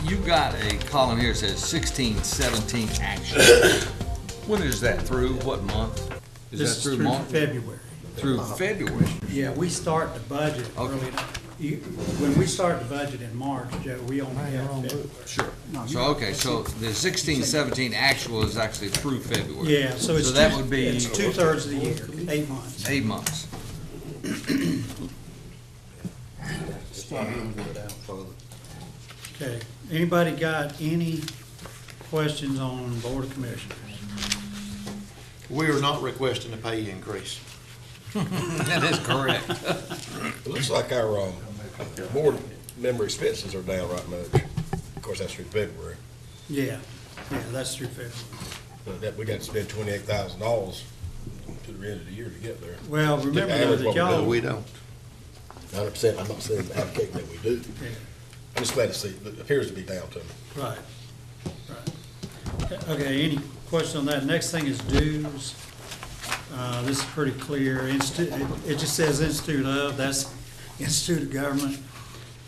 you got a column here that says 16-17 action. When is that through? What month? Is This that is through through March? February. Through February. Yeah, we start the budget Okay. early. When we start the budget in March, Joe, we only have February. Sure. So, okay, so the 16-17 actual is actually through February. Yeah, so it's that would be it's 2/3 of the year, 8 months. 8 months. Okay, anybody got any questions on Board of Commissioners? We are not requesting a pay increase. That is correct. It looks like our board member expenses are down right much. Of course, that's through February. Yeah, that's through February. But that, we got to spend $28,000 to the end of the year to get there. Well, remember though average that what we y'all. do. We don't. 100%, I'm not saying advocating that we do. Yeah. I'm just glad to see, it appears to be down to me. Right, right. Okay, any questions on that? Next thing is dues. This is pretty clear. It just says Institute of, that's Institute of Government.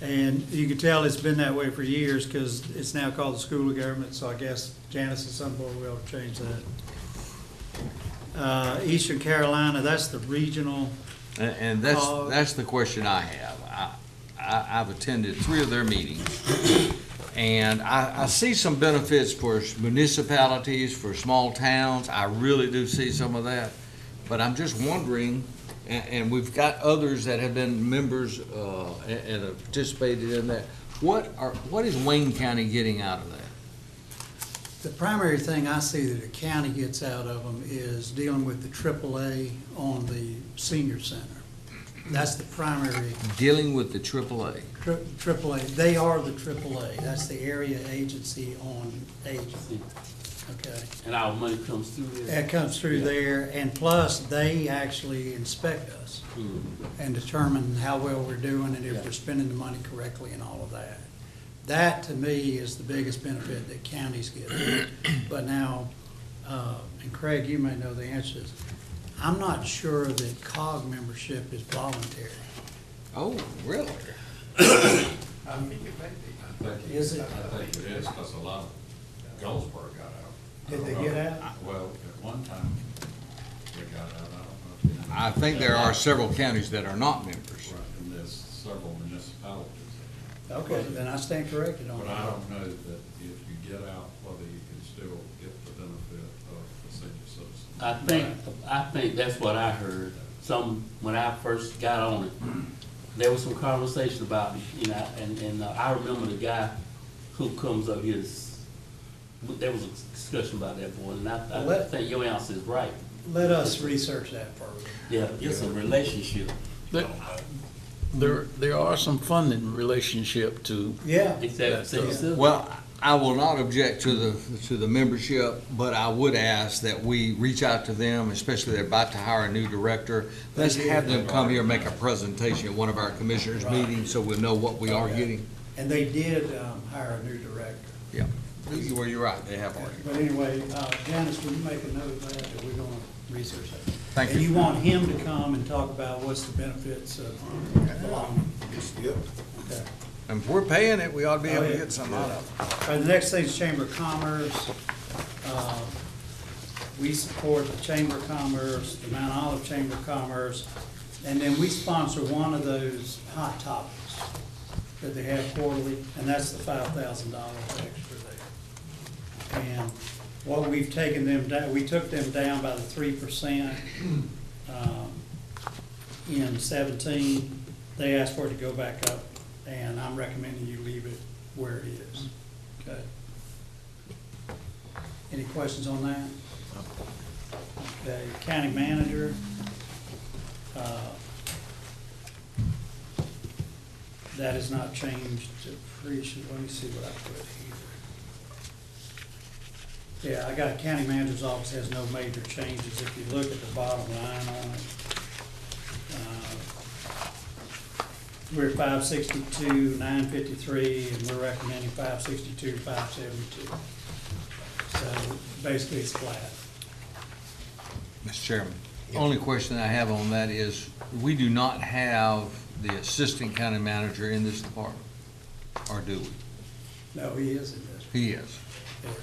And you can tell it's been that way for years because it's now called the School of Government, so I guess Janice at some point will change that. Eastern Carolina, that's the regional. And that's the question I have. I've attended 3 of their meetings, and I see some benefits for municipalities, for small towns. I really do see some of that, but I'm just wondering, and we've got others that have been members and have participated in that. What is Wayne County getting out of that? The primary thing I see that the county gets out of them is dealing with the AAA on the senior center. That's the primary, Dealing with the AAA. AAA, they are the AAA, that's the Area Agency on Aging, okay? And our money comes through there. That comes through there, and plus, they actually inspect us and determine how well we're doing and if we're spending the money correctly and all of that. That, to me, is the biggest benefit that counties get. But now, and Craig, you may know the answer to this, I'm not sure that COG membership is voluntary. Oh, really? I think it may be. Is it? I think it is, because a lot of Goldsboro got out. Did they get out? Well, at one time, they got out, I don't know. I think there are several counties that are not members. Right, and there's several municipalities. Okay, then I stand corrected on But I that. don't know that if you get out, whether you can still get the benefit of the senior citizen. I think that's what I heard. When I first got on it, there was some conversation about it, you know, and I remember the guy who comes up here, there was a discussion about that boy, and I think your answer is right. Let us research that further. Yeah, it's a relationship. There are some funding relationship to. Yeah. Exactly. Well, I will not object to the membership, but I would ask that we reach out to them, especially they're about to hire a new director. Let's have them come here and make a presentation at one of our commissioners' meetings so we'll know what we are getting. And they did hire a new director. Yeah, well, you're right, they have already. But anyway, Janice, will you make a note of that, that we're gonna research that? Thank And you. you want him to come and talk about what's the benefits of belonging? Yep. Okay. And if we're paying it, we ought to be able to yeah. get something out of it. All right, the next thing is Chamber of Commerce. We support the Chamber of Commerce, the Mount Olive Chamber of Commerce, and then we sponsor one of those hot topics that they have quarterly, and that's the $5,000 extra there. And what we've taken them down, we took them down by the 3% in 17. They asked for it to go back up, and I'm recommending you leave it where it is. Okay. Any questions on that? Okay, county manager. That has not changed. Let me see what I put here. Yeah, I got county manager's office has no major changes. If you look at the bottom line on it, we're 562, 953, and we're recommending 562, 572. So basically it's flat. Mr. Chairman, only question I have on that is, we do not have the assistant county manager in this department, or do we? No, he is in this. He is.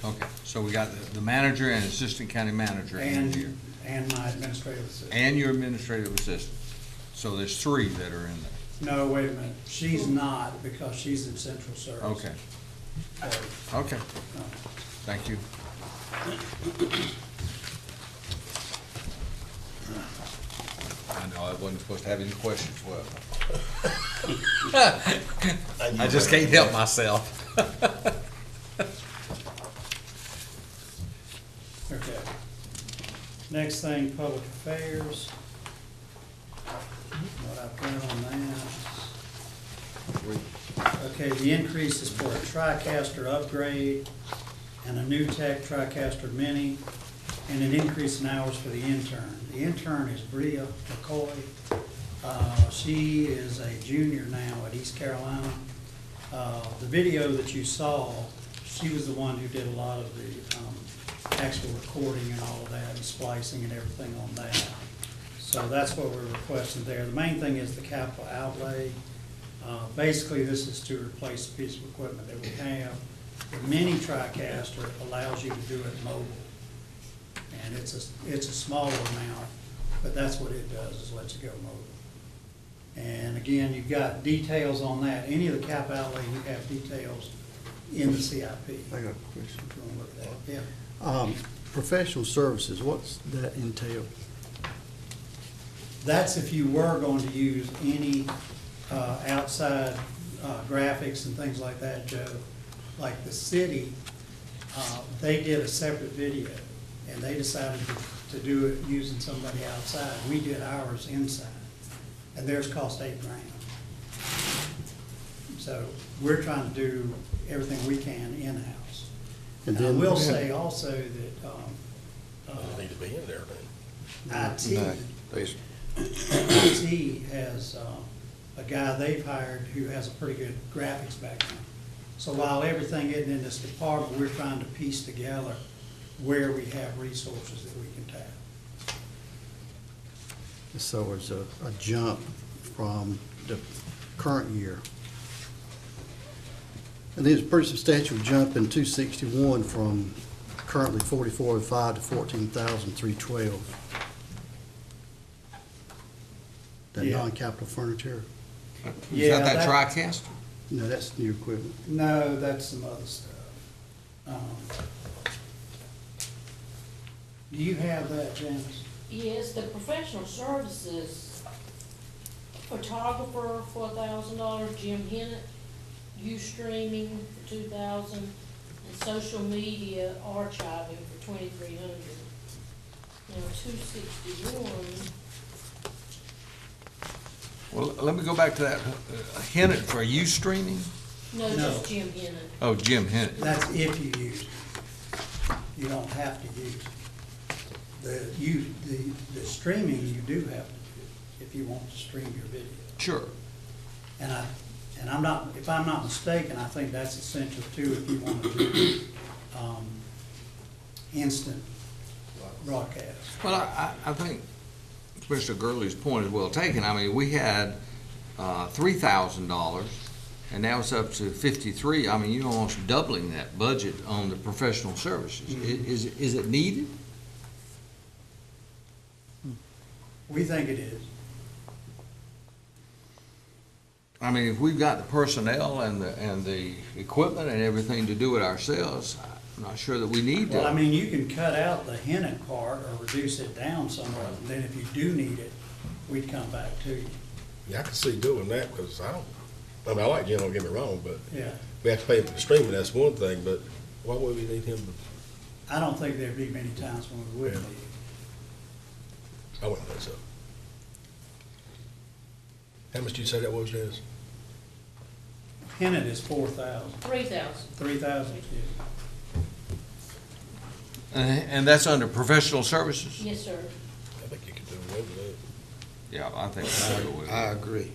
Okay, so we got the manager and assistant county manager in here. And my administrative assistant. And your administrative assistant. So there's three that are in there. No, wait a minute, she's not, because she's in central service. Okay, So, okay, no. thank you. I know I wasn't supposed to have any questions, well. I just can't help myself. Okay. Next thing, public affairs. What I've got on that. Okay, the increase is for a TriCaster upgrade and a new tech TriCaster Mini, and an increase in hours for the intern. The intern is Bria McCoy. She is a junior now at East Carolina. The video that you saw, she was the one who did a lot of the actual recording and all of that, and splicing and everything on that. So that's what we're requesting there. The main thing is the capital outlay. Basically, this is to replace a piece of equipment that we have. The mini TriCaster allows you to do it mobile. And it's a smaller amount, but that's what it does, is lets you go mobile. And again, you've got details on that. Any of the cap outlay, you have details in the CIP. I got a question. If you want to look at that, yeah. Professional services, what's that entail? That's if you were going to use any outside graphics and things like that, Joe. Like the city, they did a separate video, and they decided to do it using somebody outside. We did ours inside, and theirs cost $8,000. So we're trying to do everything we can in-house. And And I then- will say also that Doesn't need to be in there then. IT has a guy they've hired who has a pretty good graphics background. So while everything isn't in this department, we're trying to piece together where we have resources that we can tap. So it's a jump from the current year. And there's a pretty substantial jump in 261 from currently 4405 to 14,312. That Yeah. non-capital furniture. Is Yeah, that that that- TriCaster? No, that's new equipment. No, that's some other stuff. Do you have that, Janice? Yes, the professional services, photographer, $4,000, Jim Hennett, streaming for $2,000, and social media archiving for $2,300. Now, 261, Well, let me go back to that. Hennett, for you streaming? no, No. just Jim Hennett. Oh, Jim Hennett. That's if you use it. You don't have to use it. The streaming, you do have to use if you want to stream your video. Sure. And I'm not, if I'm not mistaken, I think that's essential too, if you want to do, instant broadcast. Well, I think Mr. Gurley's point is well taken. I mean, we had $3,000, and now it's up to 53. I mean, you're almost doubling that budget on the professional services. Is it needed? We think it is. I mean, if we've got the personnel and the equipment and everything to do it ourselves, I'm not sure that we need to. Well, I mean, you can cut out the Hennett part or reduce it down somewhat, and then if you do need it, we'd come back to you. Yeah, I can see doing that, because I like Jim, don't get me wrong, but Yeah. we have to pay him for the streaming, that's one thing, but why would we need him to, I don't think there'd be many times when we wouldn't Yeah. need it. I wouldn't think so. How much did you say that was, Janice? Hennett is 4,000, 3,000. 3,000, yeah. And that's under professional services? Yes, sir. I think you could do away with that. Yeah, I think that's what we. I agree.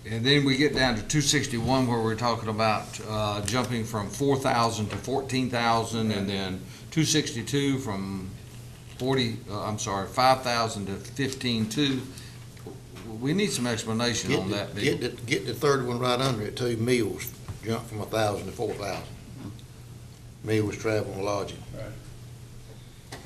And then we get down to 261 where we're talking about jumping from 4,000 to 14,000, and then 262 from 5,000 to 15,200. we need some explanation on that. Get the third one right under it too, meals jumped from 1,000 to 4,000. Meals, travel, and lodging. Right.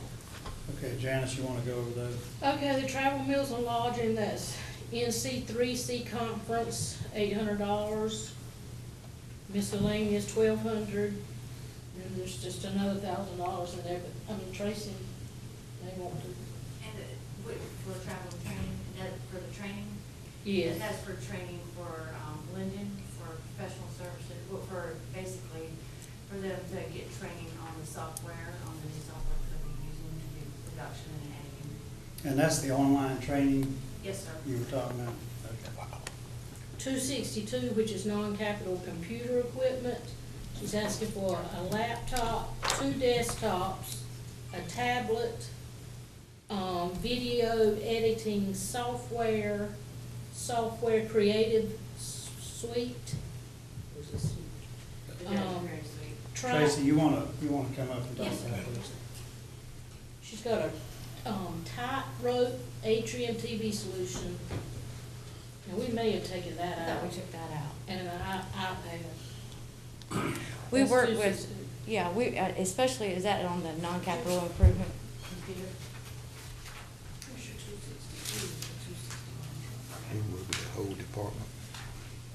Okay, Janice, you wanna go over those? Okay, the travel, meals, and lodging, that's NC3C conference, $800. Miscellaneous, $1,200. And there's just another $1,000 in there, but, I mean, Tracy, they want to. And for travel and training, that for the training? Yes. That's for training for Linden, for professional services, well, for basically, for them to get training on the software, on the new software that they're using to do production and editing. And that's the online training Yes, sir. you were talking about? Okay. 262, which is non-capital computer equipment. She's asking for a laptop, 2 desktops, a tablet, video editing software, software creative suite. Where's this? The very sweet. Tracy, you wanna come up and talk Yes, sir. about this? She's got a tightrope atrium TV solution. Now, we may have taken that I out. thought we took that out. And an iPad. We That's work 262. with, yeah, we, especially, is that on the non-capital improvement? Computer. Where's your 262? And we'll be the whole department.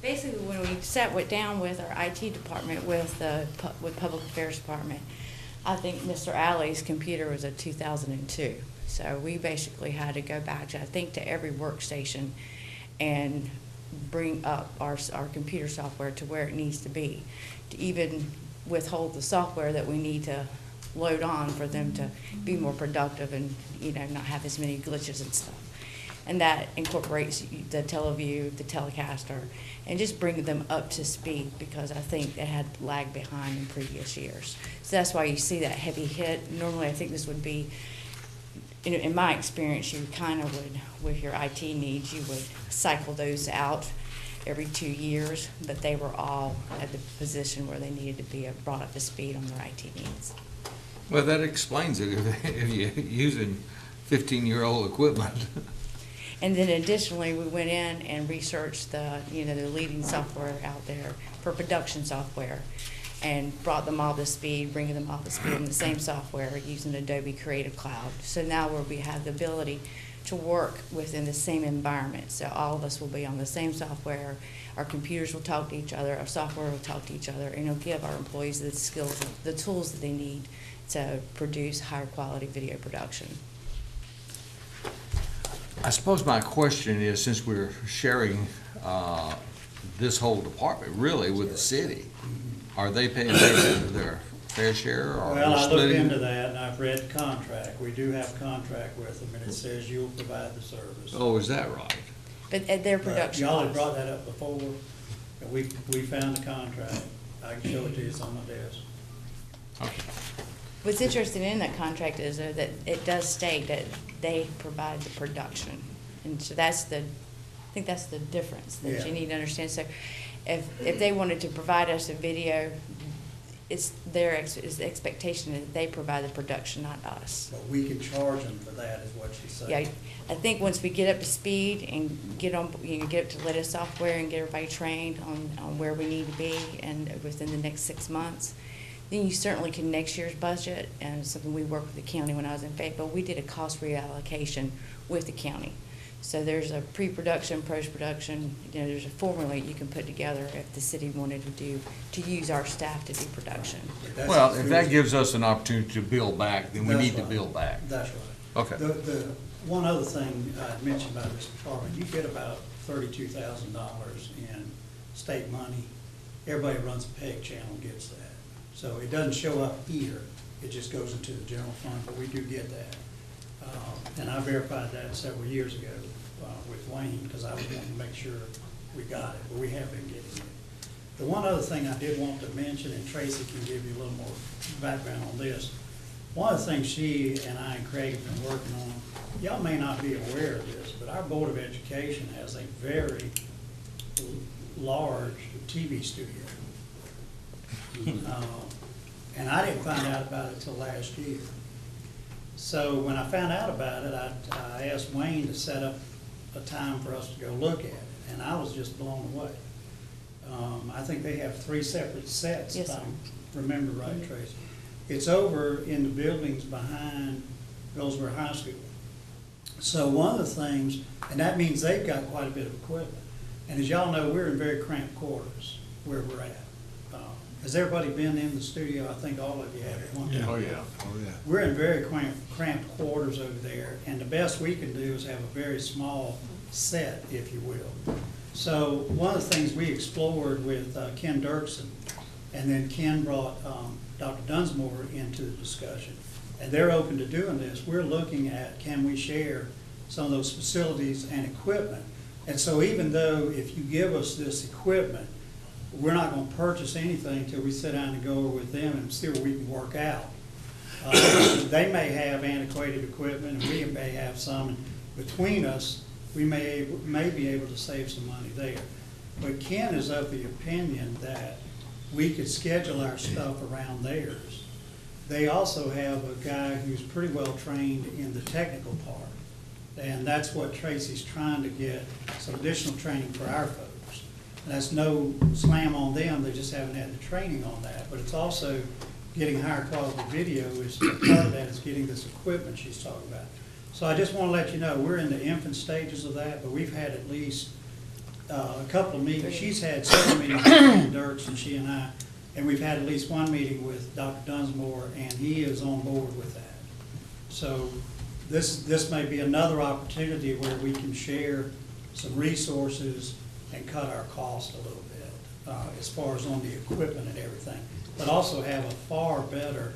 Basically, when we sat down with our IT department, with the, with Public Affairs Department, I think Mr. Alley's computer was a 2002. So we basically had to go back to, I think, to every workstation and bring up our computer software to where it needs to be, to even withhold the software that we need to load on for them to be more productive and, you know, not have as many glitches and stuff. And that incorporates the TeleView, the Telecaster, and just bring them up to speed, because I think they had lagged behind in previous years. So that's why you see that heavy hit. Normally, I think this would be, in my experience, you kind of would, with your IT needs, you would cycle those out every 2 years, but they were all at the position where they needed to be brought up to speed on their IT needs. Well, that explains it if you're using 15-year-old equipment. And then additionally, we went in and researched the leading software out there for production software, and brought them all to speed, bringing them all to speed in the same software using Adobe Creative Cloud. So now where we have the ability to work within the same environment. So all of us will be on the same software. Our computers will talk to each other. Our software will talk to each other, and it'll give our employees the skills, the tools that they need to produce higher quality video production. I suppose my question is, since we're sharing this whole department really with the city, are they paying their fair share, or Well, I looked splitting? into that, and I've read the contract. We do have a contract with them, and it says you'll provide the service. Oh, is that right? But at their But production y'all had costs. brought that up before, and we found the contract. I can show it to you, it's on my desk. Okay. What's interesting in that contract is that it does state that they provide the production. And so I think that's the difference that Yeah. you need to understand. So if they wanted to provide us a video, it's their expectation that they provide the production, not us. But we can charge them for that, is what she's saying. Yeah, I think once we get up to speed and get up to latest software and get everybody trained on where we need to be, and within the next 6 months, then you certainly can next year's budget, and something we worked with the county when I was in Fayetteville, we did a cost reallocation with the county. So there's a pre-production, post-production, there's a formula you can put together if the city wanted to use our staff to do production. That's Well, the if that truth. gives us an opportunity to build back, then we That's need to right. build back. That's right. Okay. The one other thing I mentioned about this department, you get about $32,000 in state money. Everybody who runs a PEG channel gets that. So it doesn't show up here, it just goes into the general fund, but we do get that. And I verified that several years ago with Wayne, because I was wanting to make sure we got it, but we have been getting it. The one other thing I did want to mention, and Tracy can give you a little more background on this, one of the things she and I and Craig have been working on, y'all may not be aware of this, but our Board of Education has a very large TV studio. And I didn't find out about it till last year. So when I found out about it, I asked Wayne to set up a time for us to go look at it, and I was just blown away. I think they have 3 separate sets, Yes, if I sir. remember right, Tracy. It's over in the buildings behind Goldsboro High School. So one of the things, and that means they've got quite a bit of equipment. And as y'all know, we're in very cramped quarters where we're at. Has everybody been in the studio? I think all of you have at one time. Oh, yeah. We're in very cramped quarters over there, and the best we can do is have a very small set, if you will. So one of the things we explored with Ken Dirksen, and then Ken brought Dr. Dunsmore into the discussion, and they're open to doing this. We're looking at, can we share some of those facilities and equipment? And so even though if you give us this equipment, we're not gonna purchase anything until we sit down and go over with them and see what we can work out. They may have antiquated equipment, and we may have some, and between us, we may be able to save some money there. But Ken is of the opinion that we could schedule our stuff around theirs. They also have a guy who's pretty well trained in the technical part, and that's what Tracy's trying to get, some additional training for our folks. And that's no slam on them, they just haven't had the training on that. But it's also getting higher quality video, is part of that is getting this equipment she's talking about. So I just want to let you know, we're in the infant stages of that, but we've had at least a couple of meetings. She's had several meetings with Dirks and she and I, and we've had at least one meeting with Dr. Dunsmore, and he is on board with that. So this may be another opportunity where we can share some resources and cut our cost a little bit, as far as on the equipment and everything, but also have a far better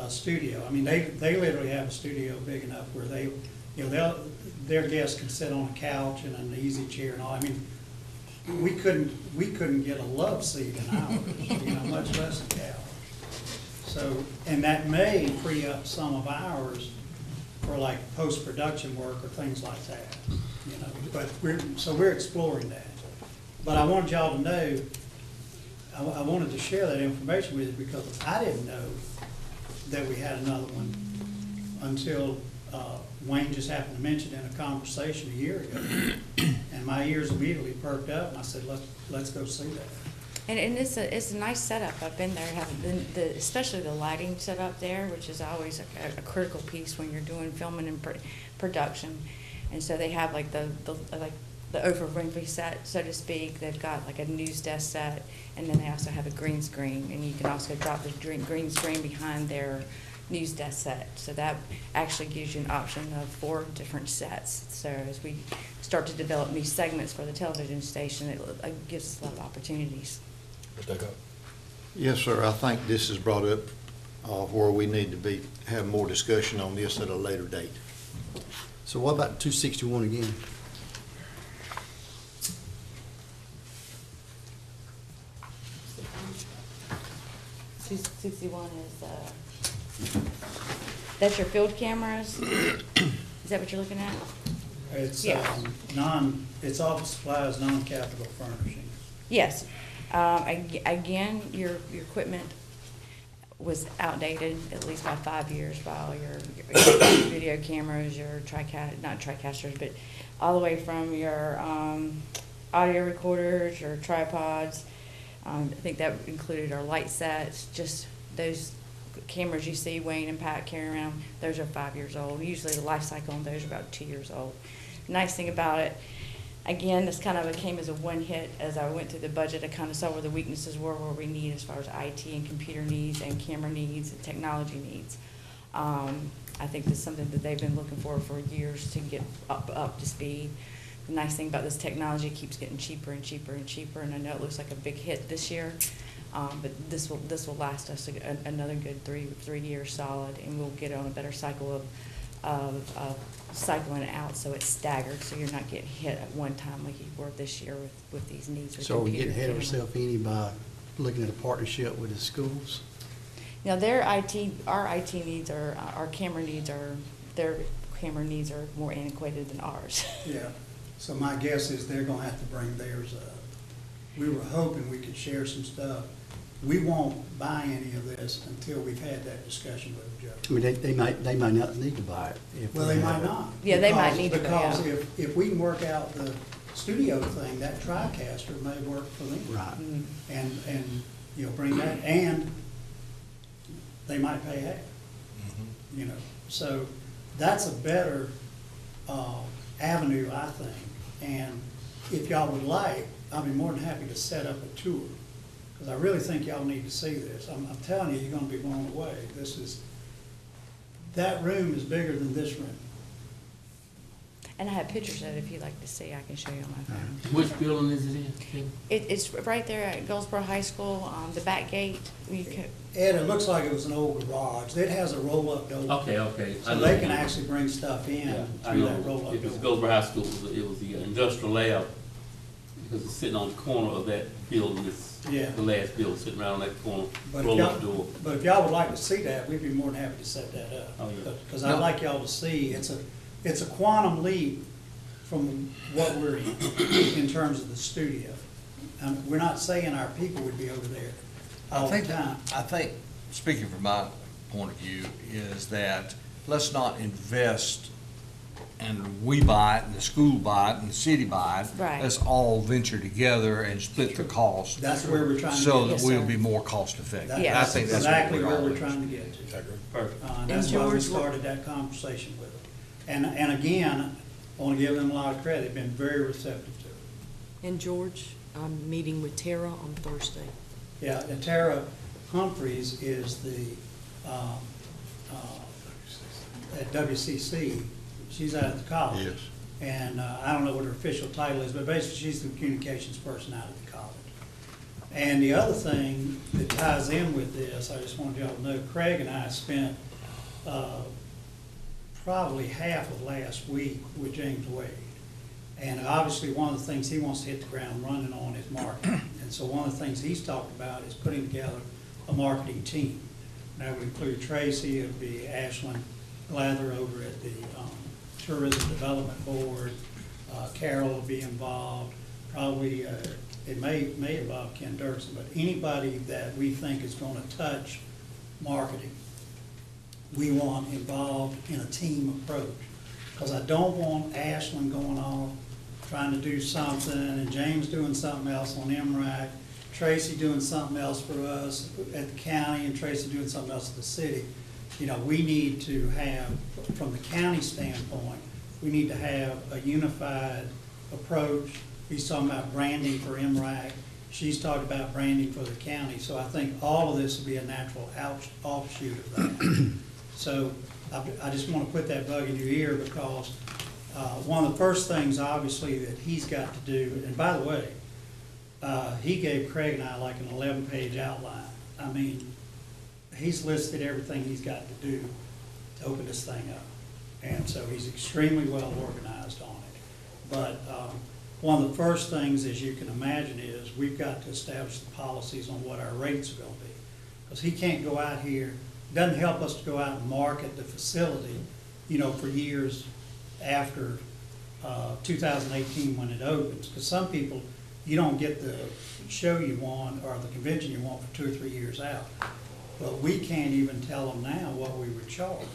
studio. I mean, they literally have a studio big enough where they, you know, their guests can sit on a couch and an easy chair and all. I mean, we couldn't get a love seat in ours, you know, much less a couch. So, and that may free up some of ours for like post-production work or things like that, you know. But we're exploring that. But I wanted y'all to know, I wanted to share that information with you because I didn't know that we had another one until Wayne just happened to mention in a conversation a year ago. And my ears immediately perked up and I said, let's go see that. And it's a nice setup. I've been there, having especially the lighting set up there, which is always a critical piece when you're doing filming and production. And so they have like the over set, so to speak. They've got like a news desk set, and then they also have a green screen, and you can also drop the green screen behind their news desk set. So that actually gives you an option of 4 different sets. So as we start to develop new segments for the television station, it gives us a lot of opportunities. Mr. Cup? Yes, sir, I think this is brought up where we need to have more discussion on this at a later date. So what about 261 again? $261 is, that's your field cameras? Is that what you're looking at? It's Yeah. it's office supplies, non-capital furnishings. Yes. Again, your equipment was outdated at least by 5 years by all your video cameras, your not TriCasters, but all the way from your audio recorders, your tripods. I think that included our light sets, just those cameras you see Wayne and Pat carrying around, those are 5 years old. Usually the life cycle on those are about 2 years old. Nice thing about it, again, this kind of came as a one hit. As I went through the budget, I kind of saw where the weaknesses were, where we need as far as IT and computer needs and camera needs and technology needs. I think that's something that they've been looking for years to get up to speed. The nice thing about this technology, it keeps getting cheaper and cheaper and cheaper, and I know it looks like a big hit this year, but this will last us another good three years solid, and we'll get on a better cycle of cycling it out, so it's staggered, so you're not getting hit at one time like you were this year with these needs. With So are we computer getting ahead of camera. ourselves any by looking at a partnership with the schools? Now, our IT needs our camera needs are more antiquated than ours. Yeah, so my guess is they're gonna have to bring theirs up. We were hoping we could share some stuff, we won't buy any of this until we've had that discussion with the judge. I mean, they might not need to buy it. if Well, we they have might it. not. Yeah, they might because- need to, Because yeah. if we can work out the studio thing, that TriCaster may work for them. Right. And, you know, bring that, and they might pay half, you know. So that's a better avenue, I think. And if y'all would like, I'd be more than happy to set up a tour, because I really think y'all need to see this. I'm telling you, you're gonna be blown away. That room is bigger than this room. And I have pictures of it if you'd like to see, I can show you on my phone. Which building is it in? Kim? It's right there at Goldsboro High School, the back gate. Ed, it looks like it was an old garage. It has a roll-up door. Okay, okay. I So know. they can actually bring stuff Yeah, in I through that know. roll-up If it's door. Goldsboro High School, it was the industrial lab, because it's sitting on the corner of that building, it's Yeah. the last building, sitting right on that corner, But if roll-up y'all, door. but if y'all would like to see that, we'd be more than happy to set that up. Oh, yeah. Because I'd like y'all to see, it's a quantum leap from what we're in terms of the studio. We're not saying our people would be over there all the time. I think, speaking from my point of view, is that let's not invest and we buy it and the school buy it and the city buy it. Right. Let's all venture together and split the cost That's where we're trying to so get. that Yes, we'll sir. be more cost effective. That- Yeah. I think that's what exactly where all we're is. trying to get to. I agree. Perfect. That's why we George, started that conversation with them. And again, I want to give them a lot of credit, they've been very receptive to it. And George, I'm meeting with Tara on Thursday. Yeah, and Tara Humphreys is the, at WCC, she's out at the college. Yes. And I don't know what her official title is, but basically she's the communications person out at the college. And the other thing that ties in with this, I just wanted y'all to know, Craig and I spent probably half of last week with James Wade. And obviously, one of the things he wants to hit the ground running on is marketing. And so one of the things he's talked about is putting together a marketing team. That would include Tracy, it would be Ashlyn Glather over at the Tourism Development Board. Carol will be involved. Probably, it may involve Ken Dirksen, but anybody that we think is gonna touch marketing, we want involved in a team approach. Because I don't want Ashlyn going off, trying to do something, and James doing something else on MRAC, Tracy doing something else for us at the county, and Tracy doing something else at the city. You know, we need to have, from the county standpoint, we need to have a unified approach. He's talking about branding for MRAC, she's talked about branding for the county, so I think all of this will be a natural offshoot of that. So I just want to put that bug in your ear because one of the first things, obviously, that he's got to do, and by the way, he gave Craig and I like an 11-page outline. I mean, he's listed everything he's got to do to open this thing up. And so he's extremely well organized on it. But one of the first things, as you can imagine, is we've got to establish the policies on what our rates are going to be. Because he can't go out here, doesn't help us to go out and market the facility, you know, for years after 2018 when it opens. Because some people, you don't get the show you want or the convention you want for 2 or 3 years out. But we can't even tell them now what we would charge.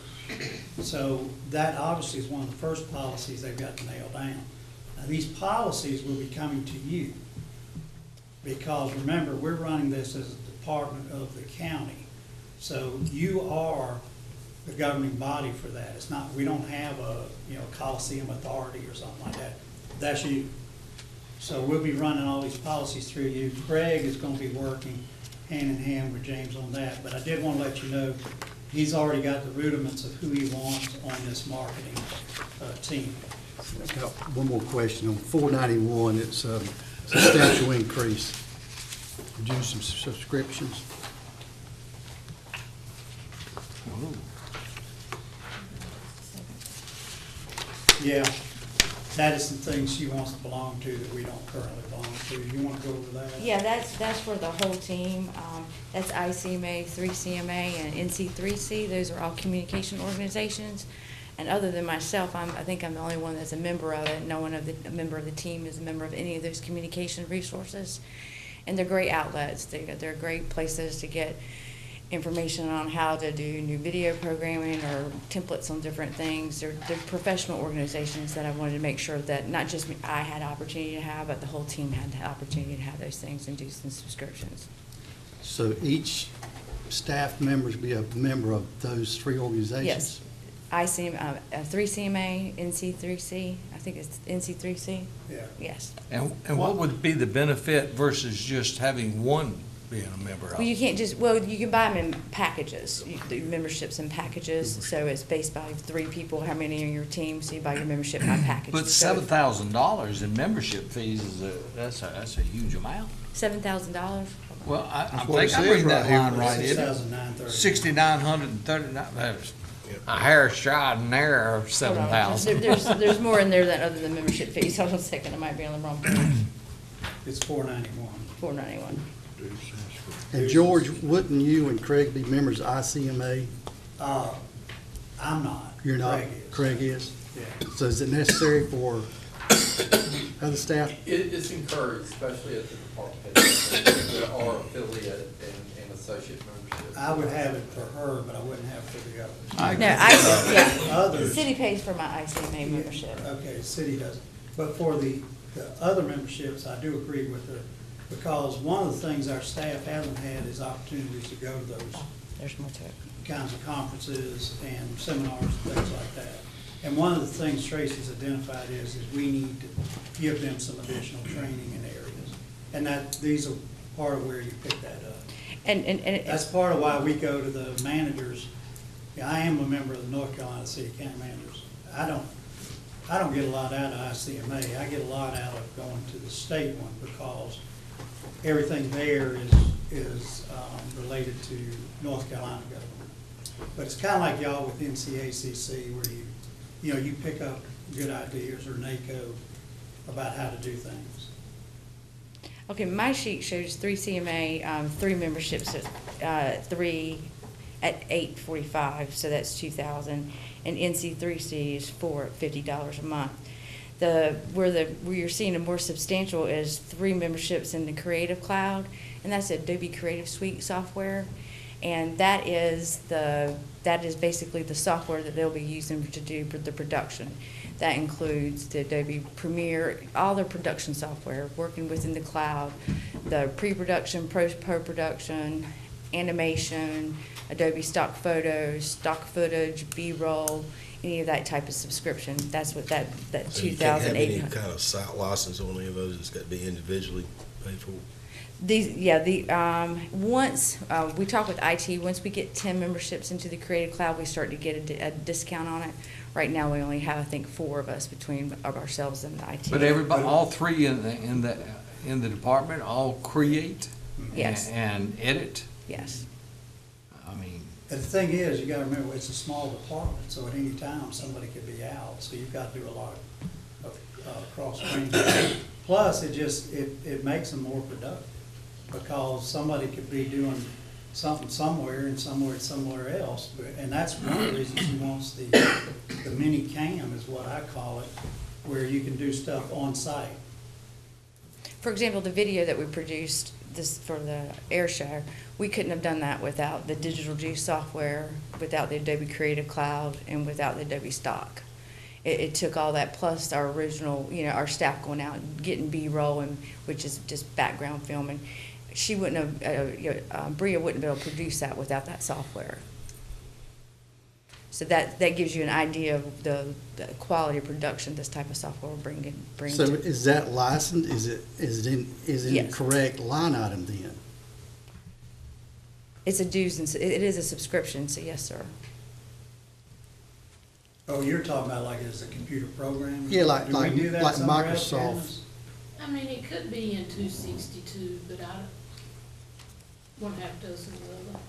So that obviously is one of the first policies they've got to nail down. Now, these policies will be coming to you. Because remember, we're running this as a department of the county. So you are the governing body for that. It's not, we don't have a, you know, Coliseum Authority or something like that. That's you. So we'll be running all these policies through you. Craig is gonna be working hand in hand with James on that. But I did wanna let you know, he's already got the rudiments of who he wants on this marketing team. I've got one more question. On 491, it's a substantial increase. Reduce some subscriptions. Yeah, that is some things she wants to belong to that we don't currently belong to. You wanna go over that? Yeah, that's for the whole team. That's ICMA, 3CMA, and NC3C. Those are all communication organizations. And other than myself, I think I'm the only one that's a member of it. No one of a member of the team is a member of any of those communication resources. And they're great outlets. They're great places to get information on how to do new video programming or templates on different things. They're professional organizations that I wanted to make sure that not just I had opportunity to have, but the whole team had the opportunity to have those things and do some subscriptions. So each staff members be a member of those three organizations? Yes. ICM, 3CMA, NC3C, I think it's NC3C? Yeah. Yes. And what would be the benefit versus just having one being a member of? Well, you can't just, well, you can buy them in packages, the memberships in packages, so it's based by 3 people, how many are in your team, so you buy your membership by package. But $7,000 in membership fees that's a huge amount. $7,000? Well, I That's what it think I'm says reading that right here. line right, isn't it? 6,930. $6,939, that's a hair shy and there of Hold on, 7,000. There's more in there than other than membership fees. Hold on a second, I might be on the wrong page. It's 491. $491. And George, wouldn't you and Craig be members of ICMA? I'm not. You're not? Craig is. Craig is? Yeah. So is it necessary for other staff? It's encouraged, especially at the department heads that are affiliate and associate membership. I would have it for her, but I wouldn't have it for the others. No, yeah. The Others, city pays for my ICMA membership. okay, the city doesn't. But for the other memberships, I do agree with her, because one of the things our staff hasn't had is opportunities to go to those There's more to it. kinds of conferences and seminars and things like that. And one of the things Tracy's identified is we need to give them some additional training in areas. And these are part of where you pick that up. And That's part of why we go to the managers. Yeah, I am a member of the North Carolina City County Managers. I don't get a lot out of ICMA. I get a lot out of going to the state one, because everything there is related to North Carolina government. But it's kind of like y'all with NCACC, where you pick up good ideas, or NACO, about how to do things. Okay, my sheet shows 3CMA, 3 memberships at 3 at $845, so that's $2,000, and NC3C is 4 at $50 a month. Where you're seeing a more substantial is 3 memberships in the Creative Cloud, and that's Adobe Creative Suite software, and that is basically the software that they'll be using to do the production. That includes the Adobe Premiere, all their production software, working within the cloud, the pre-production, post-production, animation, Adobe stock photos, stock footage, B-roll, any of that type of subscription. That's what that So you can't have any 2,800. kind of site license on any of those, it's got to be individually paid for? Once we talk with IT, once we get 10 memberships into the Creative Cloud, we start to get a discount on it. Right now, we only have, I think, 4 of us between ourselves and the IT. But everybody, all 3 in the department, all create? Yes. And edit? Yes. I mean, And the thing is, you gotta remember, it's a small department, so at any time, somebody could be out, so you've got to do a lot of cross-training. Plus, it makes them more productive, because somebody could be doing something somewhere and somewhere else. And that's one of the reasons he wants the mini cam, is what I call it, where you can do stuff on site. For example, the video that we produced for the air show, we couldn't have done that without the Digital Juice software, without the Adobe Creative Cloud, and without the Adobe Stock. It took all that, plus our original, our staff going out and getting B-roll, which is just background filming. She wouldn't have, Bria wouldn't be able to produce that without that software. So that gives you an idea of the quality of production this type of software will bring So to. is that licensed? Is it in Yes. correct line item then? It's a dues, and it is a subscription, so yes, sir. Oh, you're talking about like as a computer program? Yeah, like- Do we do that like somewhere else, Microsoft. Janice? I mean, it could be in 262, but I wouldn't have dozen of them.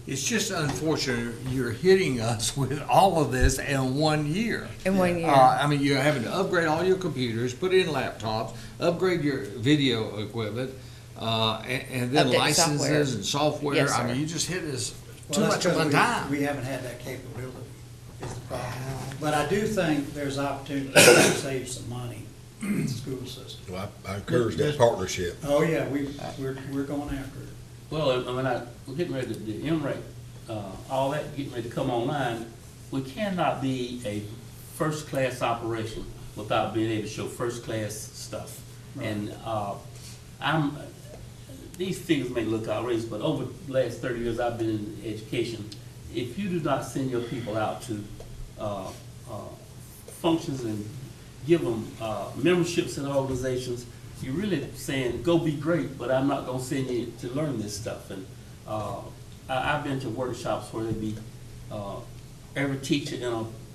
it's just unfortunate you're hitting us with all of this in 1 year. In 1 year. I mean, you're having to upgrade all your computers, put in laptops, upgrade your video equipment, and then Update the licenses software. and software. Yes, I sir. mean, you just hit us Well, too that's much at one because time. we haven't had that capability. is the problem. But I do think there's opportunity to save some money in the school system. Well, I encourage that partnership. Oh, yeah, we're going after it. Well, we're getting ready to, the MREC, all that getting ready to come online, we cannot be a first-class operation without being able to show first-class stuff. Right. And, these figures may look outrageous, but over the last 30 years I've been in education, if you do not send your people out to, functions and give them, memberships in organizations, you're really saying, go be great, but I'm not gonna send you to learn this stuff. And I've been to workshops where there'd be, every teacher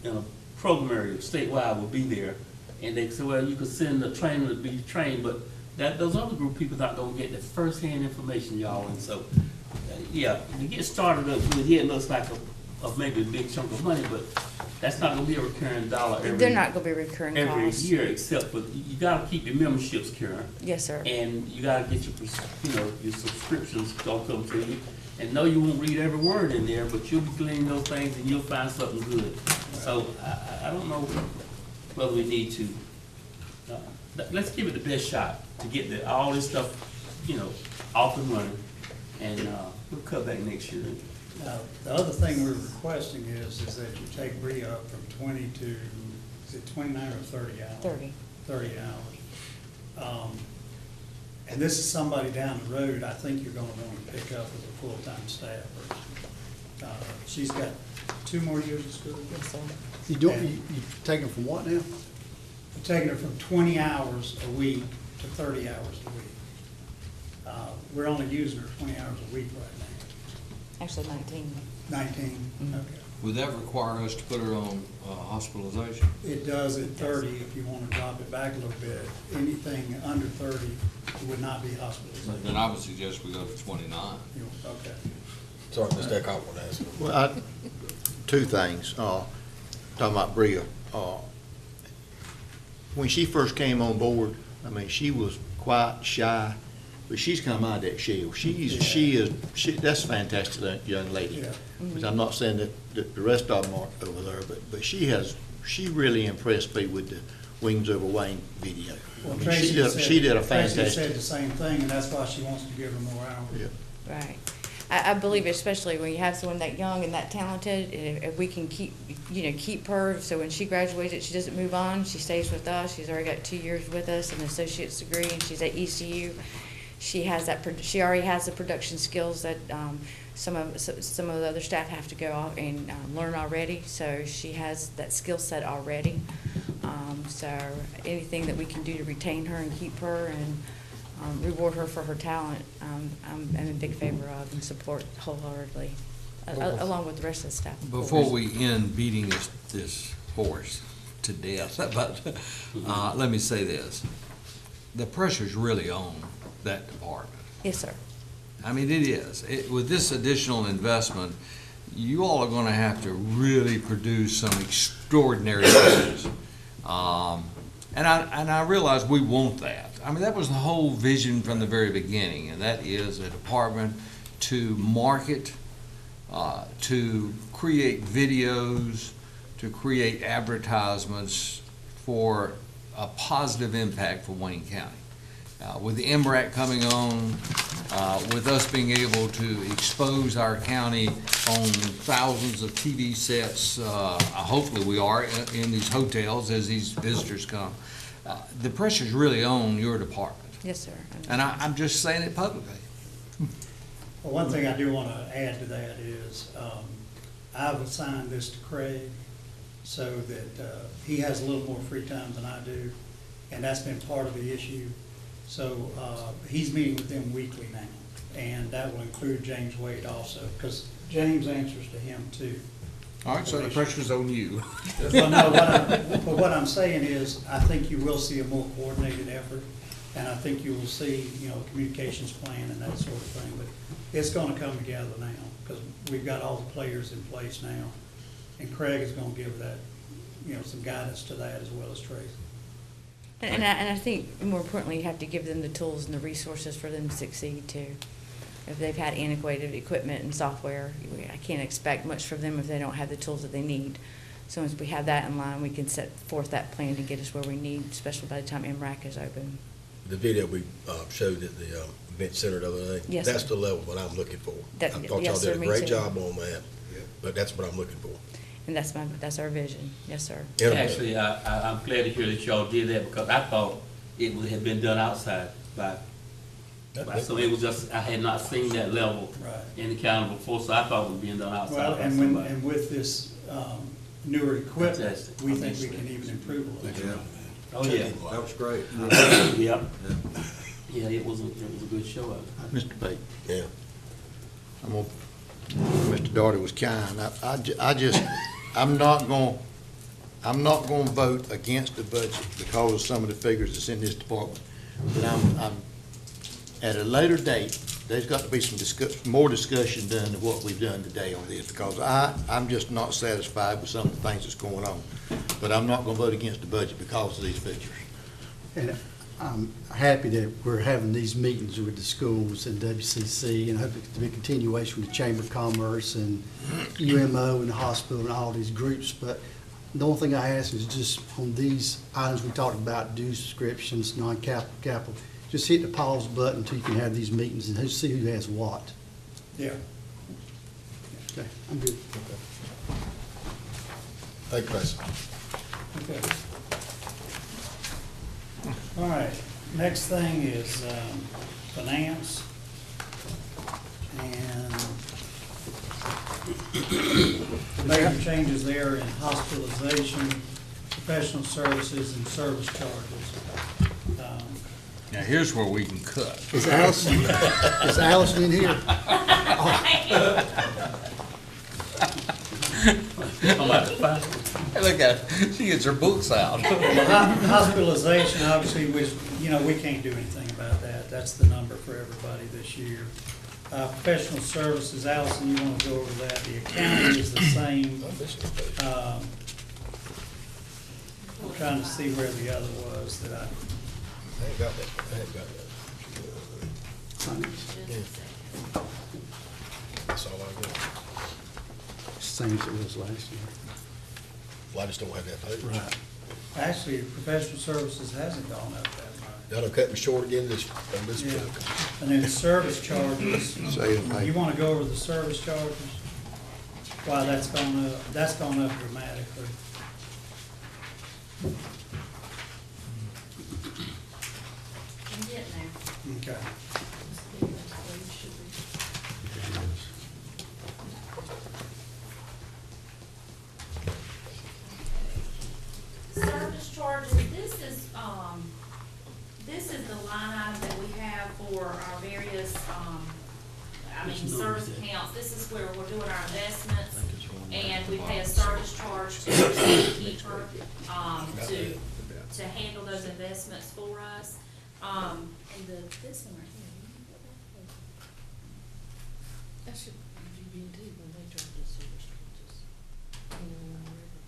in a program area statewide will be there. And they say, well, you could send a trainer to be trained, but those other group of people not gonna get the first-hand information, y'all. And so, yeah, to get started up with here, it looks like maybe a big chunk of money, but that's not gonna be a recurring dollar They're not gonna be recurring every costs. year, except for, you gotta keep your memberships current. Yes, sir. And you gotta get your subscriptions gonna come to you. And no, you won't read every word in there, but you'll be gleaning those things and you'll find something good. So I don't know whether we need to, let's give it the best shot to get all this stuff, off and running. And we'll cut back next year. Now, the other thing we're requesting is that you take Bree up from 20 to, is it 29 or 30 hours? 30. 30 hours. And this is somebody down the road I think you're gonna want to pick up as a full-time staff person. She's got 2 more years of school. Yes, sir. You taking from what now? We're taking her from 20 hours a week to 30 hours a week. We're only using her 20 hours a week right now. Actually 19. 19, okay. Would that require us to put her on hospitalization? It does at 30 if you want to drop it back a little bit. Anything under 30 would not be hospitalization. Then I would suggest we go to 29. Okay. Sorry, Mr. Eckhoff will ask. Well, 2 things, talking about Bria. When she first came on board, I mean, she was quite shy, but she's come out of that shell. That's a fantastic young lady. Yeah. Which I'm not saying that the rest of them aren't over there, but she really impressed me with the Wings Over Wayne video. Well, I mean, Tracy she did a Tracy fantastic. said the same thing, and that's why she wants to give her more hours. Yeah. Right. I believe especially when you have someone that young and that talented, if we can keep her, so when she graduates, she doesn't move on, she stays with us. She's already got 2 years with us, an associate's degree, and she's at ECU. She already has the production skills that some of the other staff have to go off and learn already. So she has that skill set already. So anything that we can do to retain her and keep her and reward her for her talent, I'm in big favor of and support wholeheartedly, along with the rest of the staff. Before we end beating this horse to death, but let me say this. The pressure's really on that department. Yes, sir. I mean, it is. With this additional investment, you all are going to have to really produce some extraordinary things. And I realize we want that. I mean, that was the whole vision from the very beginning, and that is a department to market, to create videos, to create advertisements for a positive impact for Wayne County. With the MRAC coming on, with us being able to expose our county on thousands of TV sets, hopefully we are in these hotels as these visitors come. The pressure's really on your department. Yes, sir. And I'm just saying it publicly. Well, one thing I do want to add to that is I've assigned this to Craig so that he has a little more free time than I do, and that's been part of the issue. So he's meeting with them weekly now, and that will include James Wade also, because James answers to him too. All right, so the pressure's on you. Well, no, but what I'm saying is, I think you will see a more coordinated effort, and I think you will see, a communications plan and that sort of thing. But it's going to come together now, because we've got all the players in place now, and Craig is going to give that, some guidance to that as well as Tracy. And I think more importantly, you have to give them the tools and the resources for them to succeed too. If they've had antiquated equipment and software, I can't expect much from them if they don't have the tools that they need as soon as we have that in line, we can set forth that plan to get us where we need, especially by the time MRAC is open. The video we showed at the event center the other day. Yes, That's sir. the level that I'm looking for. I That- thought y'all yes, did sir, a me great too. job on that, but that's what I'm looking for. And that's our vision. Yes, sir. Actually, I'm glad to hear that y'all did that, because I thought it would have been done outside so it was just, I had not seen that level Right. in the county before, so I thought it was being done outside Well, by and somebody. with this newer equipment, Fantastic. we think we can even improve a little bit. Oh, yeah. That was great. Yep. Yeah, it was a good show. Mr. Pate, Yeah. Mr. Doherty was kind. I'm not gonna vote against the budget because of some of the figures that's in this department. But I'm, at a later date, there's got to be some more discussion done than what we've done today on this, because I'm just not satisfied with some of the things that's going on. But I'm not gonna vote against the budget because of these figures. And I'm happy that we're having these meetings with the schools and WCC, and hope it to be a continuation with the Chamber of Commerce and UMO and the hospital and all these groups. But the only thing I ask is just on these items we talked about, dues, subscriptions, non-capital, just hit the pause button until you can have these meetings and see who has what. Yeah. Okay, I'm good. Thank you, Chris. Okay. All right, next thing is finance. And the major changes there in hospitalization, professional services, and service charges. Now, here's where we can cut. Is Allison in here? Hey, look at her, she gets her books out. Hospitalization, obviously, we can't do anything about that. That's the number for everybody this year. Professional services, Allison, you want to go over that? The accounting is the same. I'm trying to see where the other was that I ain't got that. That's all I got. Same as it was last year. Well, I just don't have that page. Right. Actually, professional services hasn't gone up that much. That'll cut me short again this Yeah. book. And then service charges, Say it, mate. you want to go over the service charges? Why that's gone up dramatically. I'm getting there. Okay. Service charges, this is the line item that we have for our various, service accounts. This is where we're doing our investments, and we pay a service charge to the keeper, to handle those investments for us. And this one right here. That should be when they charge the service charges.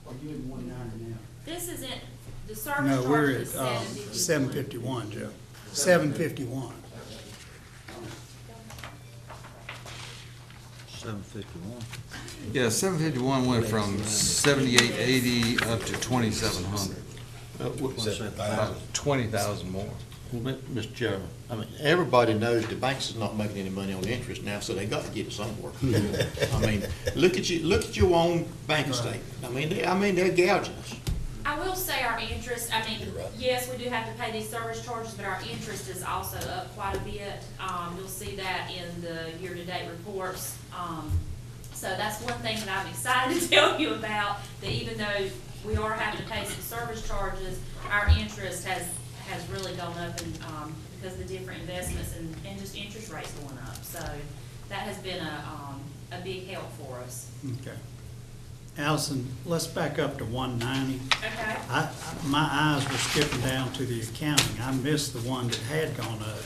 Are you in 190 now? This isn't, the service No, charge we're is at 751. 751, Joe. 751. 751. Yeah, 751 went from 7880 up to 2700. About 20,000 more. Mr. Chairman, everybody knows the banks is not making any money on interest now, so they got to get it somewhere. Look at your own bank statement. They're gouging us. I will say our interest, yes, we do have to pay these service charges, but our interest is also up quite a bit. You'll see that in the year-to-date reports. So that's one thing that I'm excited to tell you about, that even though we are having to pay some service charges, our interest has really gone up because of the different investments and just interest rates going up. So that has been a big help for us. Okay. Allison, let's back up to 190. Okay. My eyes were skipping down to the accounting. I missed the one that had gone up,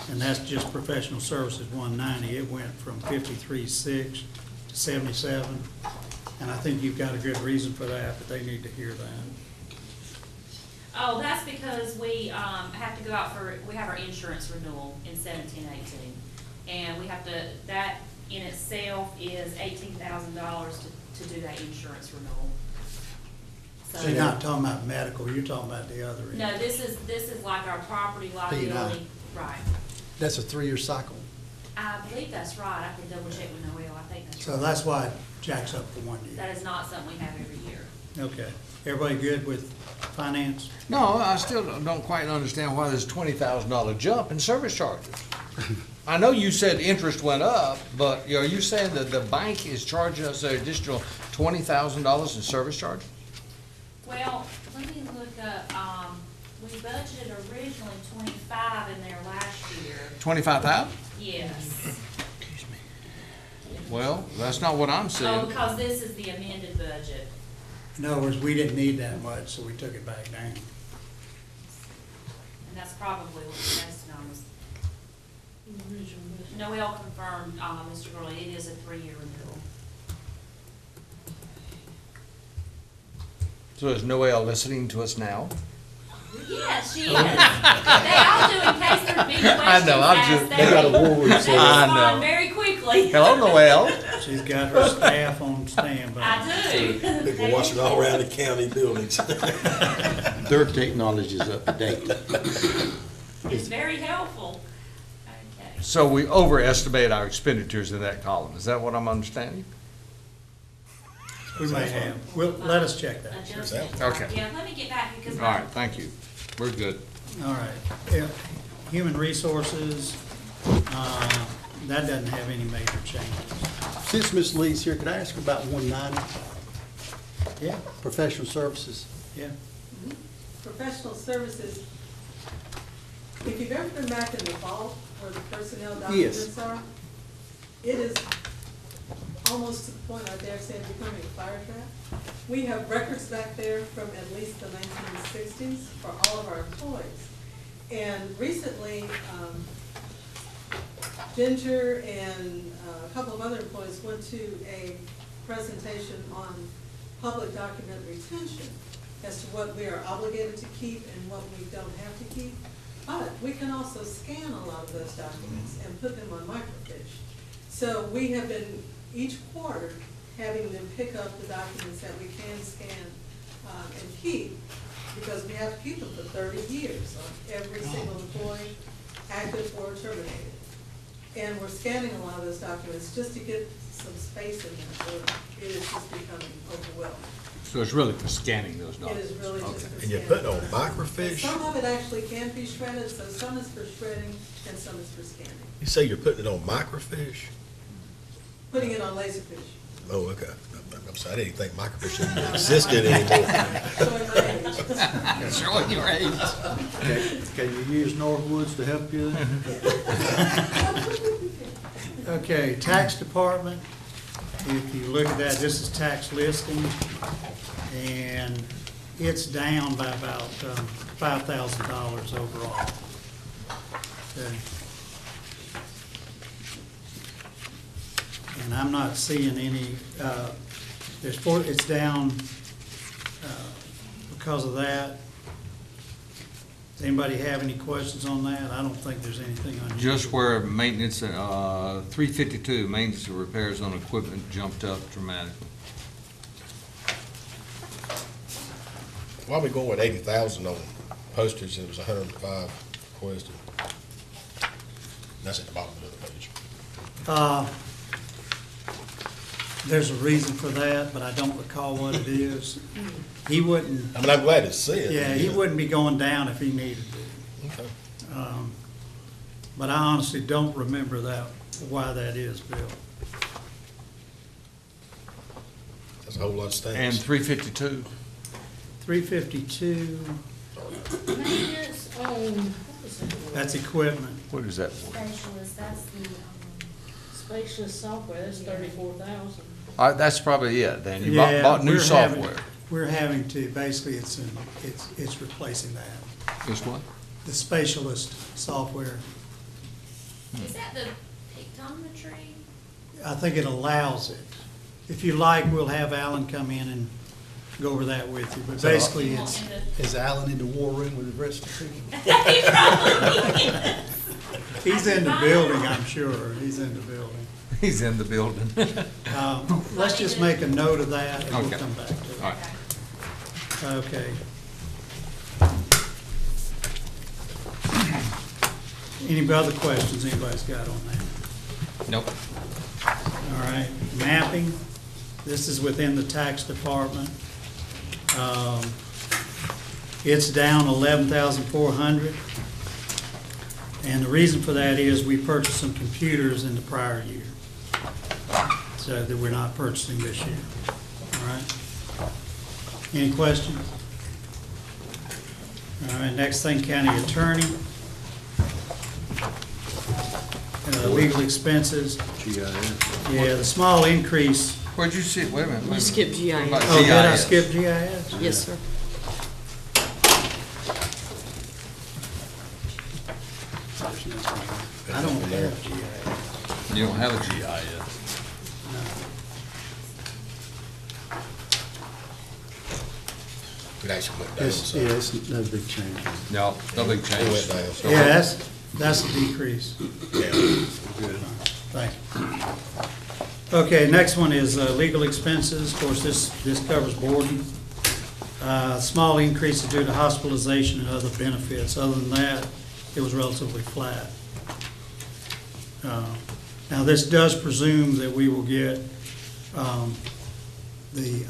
and that's just professional services 190. It went from 53.6 to 77, and I think you've got a good reason for that, but they need to hear that. Oh, that's because we have to go out we have our insurance renewal in 17-18. And we have to, that in itself is $18,000 to do that insurance renewal. So you're not talking about medical, you're talking about the other end. No, this is like our property liability, right. That's a 3-year cycle. I believe that's right, I can double check with Noel, I think that's So right. that's why it jacks up for 1 year. That is not something we have every year. Okay. Everybody good with finance? No, I still don't quite understand why there's $20,000 jump in service charges. I know you said interest went up, but are you saying that the bank is charging us an additional $20,000 in service charge? Well, let me look up, we budgeted originally 25 in there last year. 25,000? Yes. Well, that's not what I'm Oh, seeing. because this is the amended budget. In other words, we didn't need that much, so we took it back down. And that's probably what the rest of was. Original budget. Noel confirmed, Mr. Gurley, it is a 3-year renewal. So is Noel listening to us now? Yes, she is. They all do in case there's big questions I know, I'm asked. just- They they got a war room they set up. I know. respond very quickly. Hello, Noel. She's got her staff on standby. I do. People watching all around the county buildings. Their technology is up to date. It's very helpful. Okay. So we overestimate our expenditures in that column. Is that what I'm understanding? We may have. Well, let us check that. Adjustment. Okay. Yeah, let me get back because. All right, thank you. We're good. All right. Yeah. Human resources, that doesn't have any major changes. Since Ms. Lee's here, could I ask her about 190, Yeah, professional services? yeah. Professional services, if you've ever been back in the vault where the personnel Yes. documents are, it is almost to the point, I dare say, of becoming a fire trap. We have records back there from at least the 1960s for all of our employees. And recently, Ginger and a couple of other employees went to a presentation on public document retention as to what we are obligated to keep and what we don't have to keep. But we can also scan a lot of those documents and put them on microfiche. So we have been, each quarter, having them pick up the documents that we can scan and keep, because we have to keep them for 30 years on every single employee, active or terminated. And we're scanning a lot of those documents just to get some space in there, so it is just becoming overwhelming. So it's really for scanning those It documents? is really just Okay. for And you're scanning. putting on microfiche? Some of it actually can be shredded, so some is for shredding and some is for scanning. You say you're putting it on microfiche? Putting it on Laserfish. Oh, okay. I'm sorry, I didn't think microfiche even existed anymore. So my age. Showing your age. Can you use Northwoods to help you? Okay, tax department, if you look at that, this is tax listing, and it's down by about $5,000 overall. Okay. And I'm not seeing any, it's down because of that. Does anybody have any questions on that? I don't think there's anything unusual. Just where maintenance, 352, maintenance and repairs on equipment jumped up dramatically. Why are we going with 80,000 on postage, it was 105 requested? That's at the bottom of the page. There's a reason for that, but I don't recall what it is. He wouldn't, I mean, I'm glad to see it. yeah, he wouldn't be going down if he needed to. Okay. But I honestly don't remember that, why that is, Bill. That's a whole lot of And things. 352, 352, Maintenance on, what was that? that's equipment. what is that for? Specialist, that's the, Specialist software, that's 34,000. That's probably it, then. You Yeah, bought new we're having- software. We're having to, basically, it's replacing that. Is what? The specialist software, is that the pictometry? I think it allows it. If you like, we'll have Alan come in and go over that with you, but basically, it's, Is Alan in the war room with the rest of the people? He probably is. he's in the building, I'm sure, he's in the building. He's in the building. Let's just make a note of that, and we'll Okay. come back to it. All right. Okay. Any other questions anybody's got on that? Nope. All right, mapping, this is within the tax department. It's down 11,400. And the reason for that is we purchased some computers in the prior year. So that we're not purchasing this year. All right? Any questions? All right, next thing, county attorney. Legal expenses. Yeah, the small increase. Where'd you see, wait a minute. You skipped GIS. What about Oh, did I GIS? skip GIS? Yes, sir. I don't have GIS. You don't have a GIS. It actually went down. It's, so yeah, it's no big change. No, no big It change. went down. so- Yeah, that's a decrease. Yeah. Thank you. Okay, next one is legal expenses. Of course, this covers boarding. Small increases due to hospitalization and other benefits. Other than that, it was relatively flat. Now, this does presume that we will get the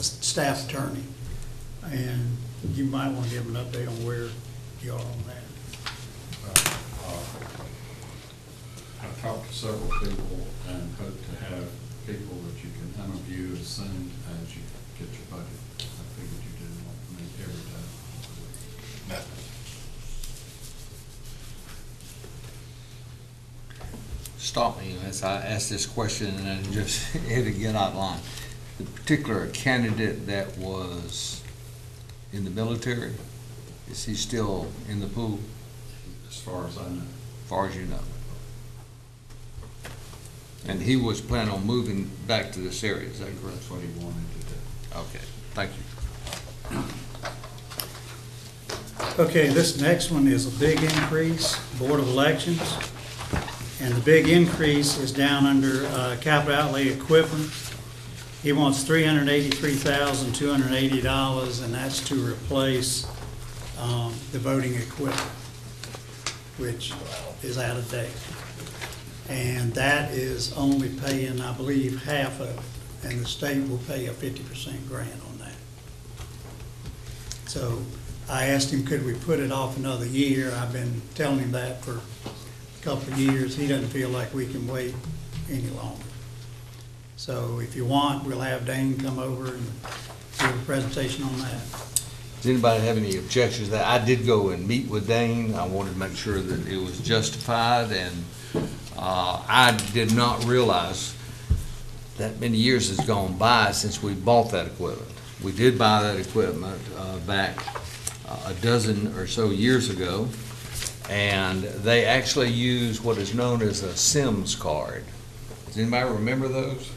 staff attorney. And you might want to give an update on where you are on that. I talked to several people and hope to have people that you can interview as soon as you get your budget. I figured you didn't want to meet every day. Stop me as I ask this question and then just hit again outline. The particular candidate that was in the military, is he still in the pool, As far as I know. as far as you know? And he was planning on moving back to this area, is that correct? That's what he wanted to do. Okay, thank you. Okay, this next one is a big increase, Board of Elections. And the big increase is down under capital outlay equipment. He wants $383,280, and that's to replace the voting equipment, which is out of date. And that is only paying, I believe, half of it, and the state will pay a 50% grant on that. So I asked him, could we put it off another year? I've been telling him that for a couple of years. He doesn't feel like we can wait any longer. So if you want, we'll have Dane come over and do a presentation on that. Does anybody have any objections to that? I did go and meet with Dane. I wanted to make sure that it was justified, and I did not realize that many years has gone by since we bought that equipment. We did buy that equipment back a dozen or so years ago, and they actually use what is known as a SIMS card. Does anybody remember those?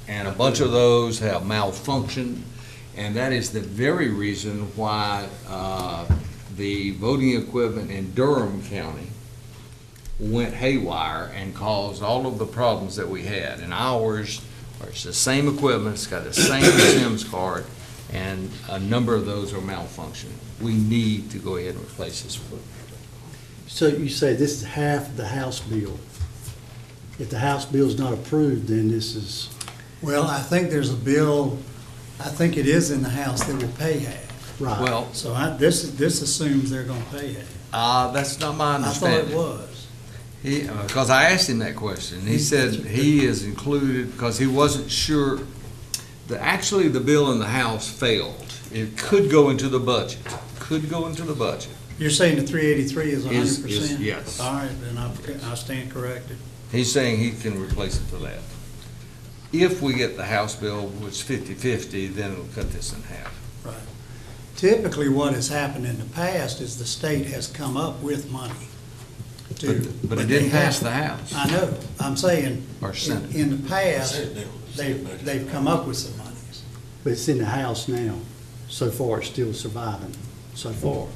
And a bunch of those have malfunctioned, and that is the very reason why the voting equipment in Durham County went haywire and caused all of the problems that we had. And ours, it's the same equipment, it's got the same SIMS card, and a number of those are malfunctioning. We need to go ahead and replace this equipment. So you say this is half of the House bill. If the House bill is not approved, then this is, Well, I think there's a bill, I think it is in the House that would pay half. right. Well, So this assumes they're gonna pay half. that's not my I thought understanding. it was. He, because I asked him that question, he said he is included, because he wasn't sure, actually, the bill in the House failed. It could go into the budget, You're saying the 383 is Is- 100%? yes. All right, then I stand corrected. He's saying he can replace it for that. If we get the House bill, which is 50-50, then it'll cut this in half. Right. Typically, what has happened in the past is the state has come up with money to. But it they didn't pass haven't. the House. I know, I'm saying, Or Senate. in the past, they've come up with some monies. But it's in the House now. So far, it's still surviving, so far.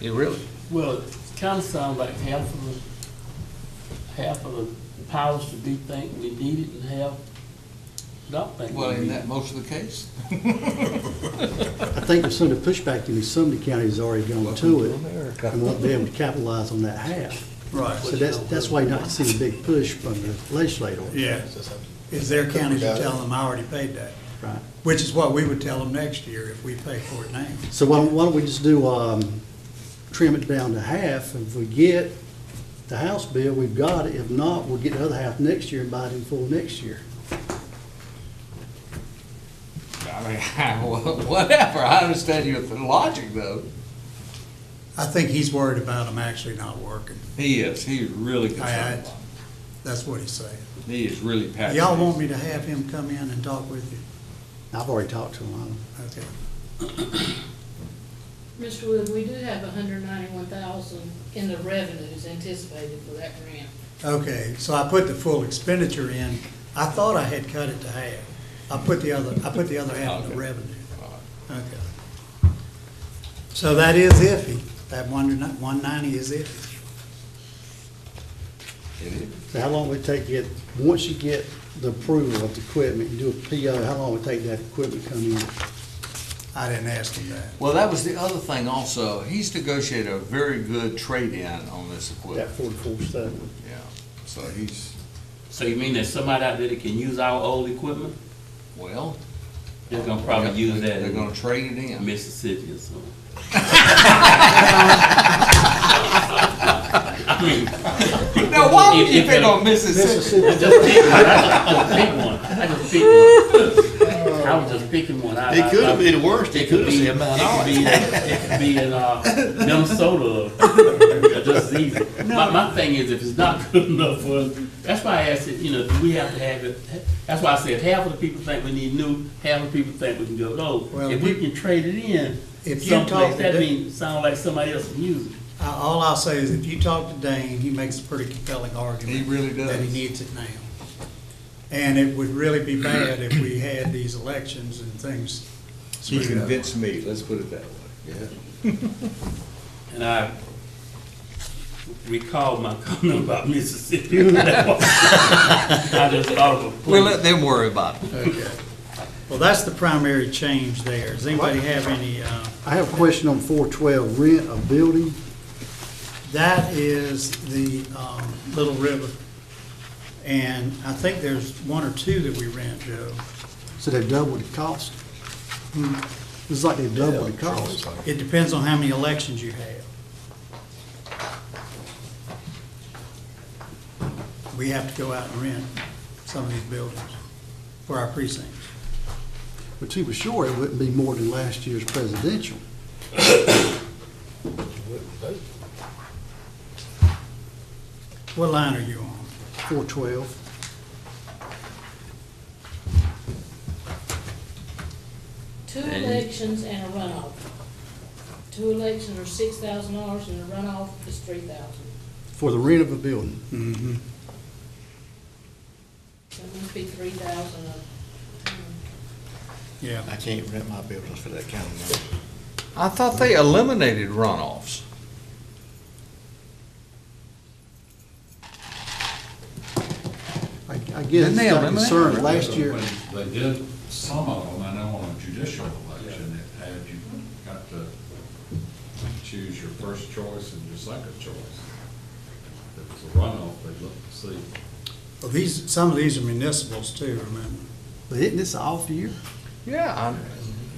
It really, Well, it kind of sounds like half of the powers to do things we needed and have don't think. Well, we isn't need- that most of the case? I think there's some of the pushback in some of the counties already gone to it and won't be able to capitalize on that half. Right. So that's why you're not seeing a big push from the legislator. Yeah, is there counties that tell them, I already paid that? Right. Which is what we would tell them next year if we pay for it now. So why don't we just do, trim it down to half? If we get the House bill, we've got it. If not, we'll get the other half next year and buy it in full next year. I mean, whatever, I understand your logic, though. I think he's worried about them actually not working. He is, he's really concerned about it. That's what he's saying. He is really passionate. Y'all want me to have him come in and talk with you? I've already talked to him. Okay. Mr. Wood, we do have 191,000 in the revenues anticipated for that grant. Okay, so I put the full expenditure in. I thought I had cut it to half. I put the other half in the Okay. revenue. Okay. So that is iffy. That 190 is iffy. It is. So how long would it take to get, once you get the approval of the equipment, you do a PO, how long would it take that equipment to come in? I didn't ask him that. Well, that was the other thing also. He's negotiated a very good trade-in on this That equipment. 44.7. Yeah, so he's, So you mean there's somebody out there that can use our old equipment? well. They're gonna probably use that They're gonna in trade it in. Mississippi or something. I mean, Now, why would If- you if pick it- on Mississippi? I just picked one. I just picked one. I was just picking one. It could have been the worst. It could have said Mount It could be in Minnesota, or just as easy. My thing is, if it's not good enough for us, that's why I asked it, you know, do we have to have it? That's why I said half of the people think we need new, half of the people think we can go old. Well, If we can trade it in if you someplace, talk to that Dave- means, sound like somebody else can use it. All I'll say is if you talk to Dane, he makes a pretty compelling argument. He really does. That he needs it now. And it would really be bad if we had these elections and things. He screwed up. convinced me, let's put it that way. And I recalled my comment about Mississippi. I just thought of a place. We'll let them worry about it. Okay. Well, that's the primary change there. Does anybody have any, I have a question on 412, rent a building. that is the Little River. And I think there's one or two that we rent, Joe. So they've doubled the cost. It's like they've doubled the cost. It depends on how many elections you have. We have to go out and rent some of these buildings for our precincts. But to be sure, it wouldn't be more than last year's presidential. What line are you on? 412. Two elections and a runoff. Two elections are $6,000 and the runoff is $3,000. For the rent of a building. Mm-hmm. So it must be 3,000 of. Yeah. I can't rent my buildings for that kind of money. I thought they eliminated runoffs. I guess Didn't they it's got eliminate concerned it? last year. When they did some of them, I know on a judicial election, it had, you got to choose your first choice and your second choice. If it was a runoff, they'd look to see. Well, some of these are municipals too, remember? But isn't this an off year? Yeah,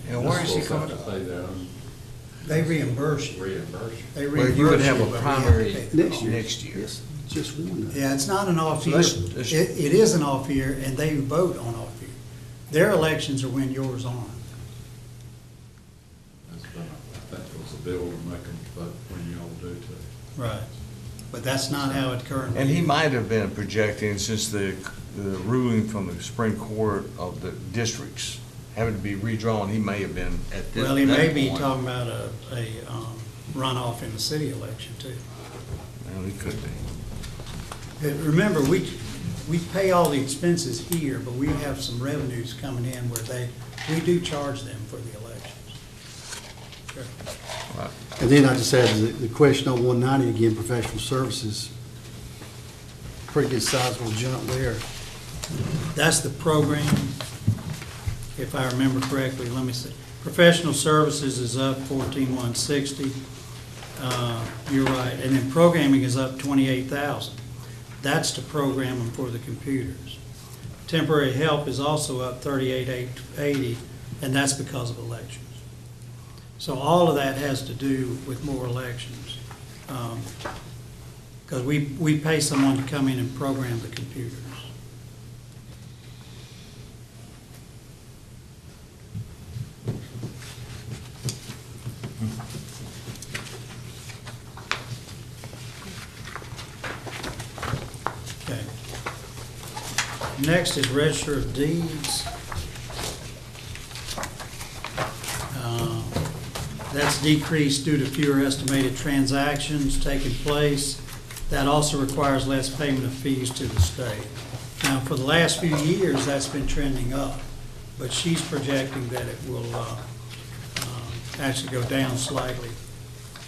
and where is he Municipals coming? have to pay their own They reimburse you. reimbursement. They Well, you would reimburse have you, a but we have to primary pay the cost. next year. Yes, just one. Yeah, it's not an off So year. let's- It is an off year, and they vote on off year. Their elections are when yours aren't. That's been, I think it was a bill to make them vote when you all do too. Right. But that's not how it currently. And he might have been projecting, since the ruling from the Supreme Court of the districts having to be redrawn, he may have been at this. Well, he may that be point. talking about a runoff in the city election too. Well, he could be. Remember, we pay all the expenses here, but we have some revenues coming in where we do charge them for the elections. Sure. And then I just had the question on 190 again, professional services. Pretty good sizable jump there. That's the program if I remember correctly, let me see. Professional services is up 14,160. You're right, and then programming is up 28,000. That's to program them for the computers. Temporary help is also up 38,880, and that's because of elections. So all of that has to do with more elections. Because we pay someone to come in and program the computers. Okay. Next is Register of Deeds. That's decreased due to fewer estimated transactions taking place. That also requires less payment of fees to the state. Now, for the last few years, that's been trending up, but she's projecting that it will actually go down slightly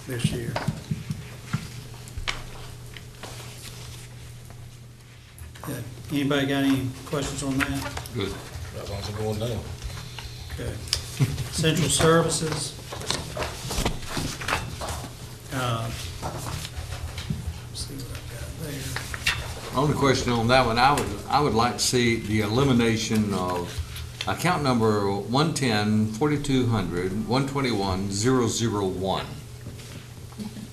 this year. Good. Anybody got any questions on that? Good. As long as it's going down. Okay. Central Services. Let's see what I've got there. Only question on that one, I would like to see the elimination of account number 110-4200, 121-001.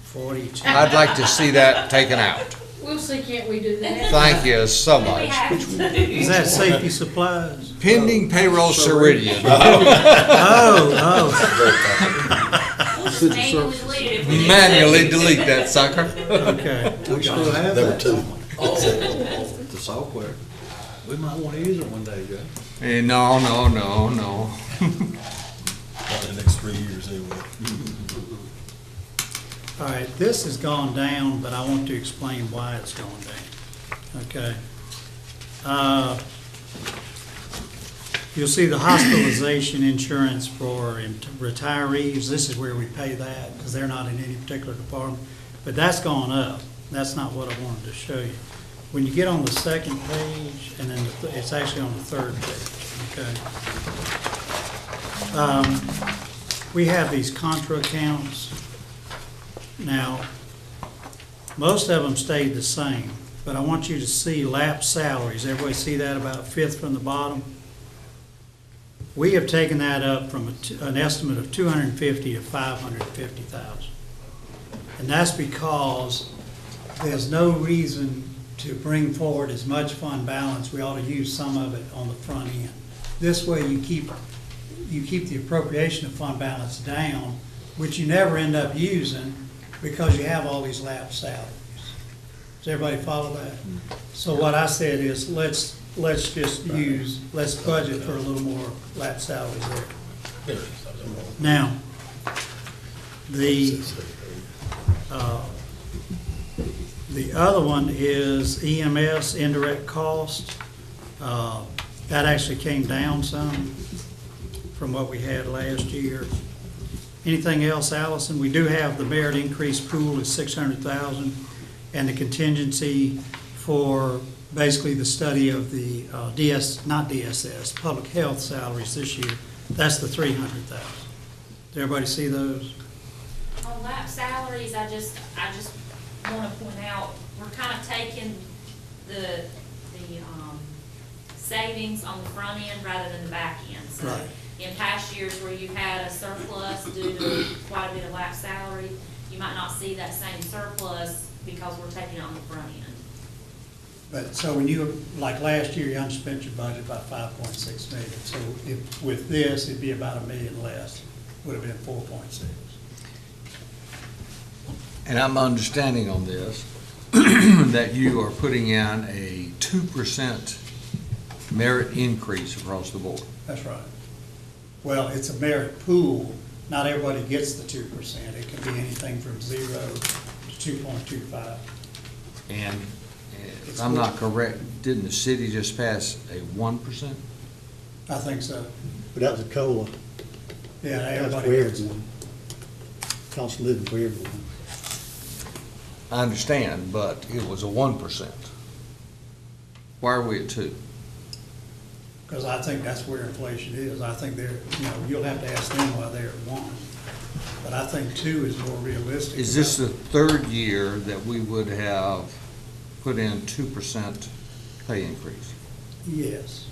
42. I'd like to see that taken out. We'll see, can't we do that? Thank you so We much. have to. Is that safety supplies? Pending payroll Ceridian. Oh, Manually delete it if we need to. Manually delete that sucker. okay. We still have that. Two. The software. We might want to use it one day, Joe. Eh, no. Not in the next 3 years, anyway. All right, this has gone down, but I want to explain why it's going down. Okay. You'll see the hospitalization insurance for retirees. This is where we pay that because they're not in any particular department. But that's gone up. That's not what I wanted to show you. When you get on the second page, and then it's actually on the third page, okay? We have these contra accounts. Now, most of them stayed the same, but I want you to see lapsed salaries. Everybody see that about fifth from the bottom? We have taken that up from an estimate of 250 to 550,000. And that's because there's no reason to bring forward as much fund balance. We ought to use some of it on the front end. This way you keep the appropriation of fund balance down, which you never end up using because you have all these lapsed salaries. Does everybody follow that? So what I said is let's just let's budget for a little more lapsed salaries there. Now, the other one is EMS, indirect cost. That actually came down some from what we had last year. Anything else, Allison? We do have the merit increase pool is 600,000, and the contingency for basically the study of the public health salaries this year. That's the 300,000. Does everybody see those? On lap salaries, I just want to point out, we're kind of taking the savings on the front end rather than the back end. So Right. in past years where you've had a surplus due to quite a bit of lap salary, you might not see that same surplus because we're taking it on the front end. But, so when you, like last year, you underspent your budget by 5.6 million. So if, with this, it'd be about $1 million less, would have been 4.6. And I'm understanding on this that you are putting in a 2% merit increase across the board. That's right. Well, it's a merit pool. Not everybody gets the 2%. It can be anything from 0 to 2.25. And if I'm not correct, didn't the city just pass a 1%? I think so. But that was a COLA. Yeah, That was everybody for gets it. everyone. Cost of living for everyone. I understand, but it was a 1%. Why are we at 2? Because I think that's where inflation is. I think they're, you'll have to ask them why they're at 1. But I think 2 is more realistic. Is this the third year that we would have put in 2% pay increase? Yes.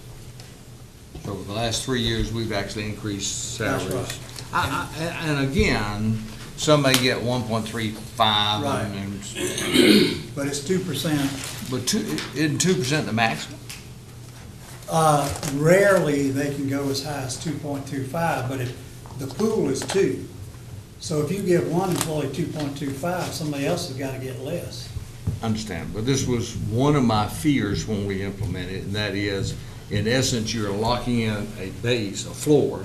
So over the last 3 years, we've actually increased That's salaries. right. And again, some may get 1.35 Right. and, But it's 2%. but isn't 2% the maximum? Rarely they can go as high as 2.25, but if the pool is 2. So if you give one employee 2.25, somebody else has got to get less. Understand, but this was one of my fears when we implemented, and that is, in essence, you're locking in a base, a floor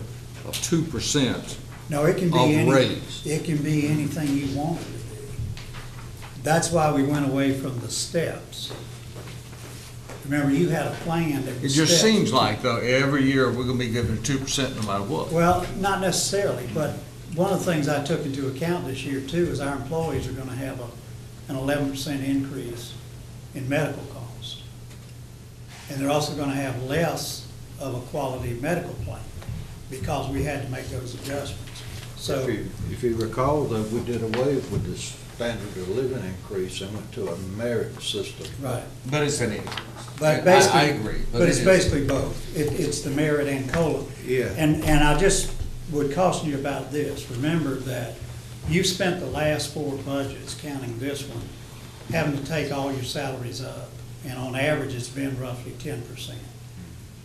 of 2%. No, it can be Of raise. it can be anything you want it to be. That's why we went away from the steps. Remember, you had a plan that It was just steps. seems like, though, every year we're gonna be giving 2% no matter what. Well, not necessarily, but one of the things I took into account this year too is our employees are gonna have an 11% increase in medical costs. And they're also gonna have less of a quality medical plan because we had to make those adjustments. So, If you recall, though, we did away with the standard of living increase and went to a merit system. right. But it's an increase. But basically. I agree. But it it's is. basically both. It's the merit and COLA. Yeah. And I just would caution you about this. Remember that you spent the last 4 budgets, counting this one, having to take all your salaries up. And on average, it's been roughly 10%.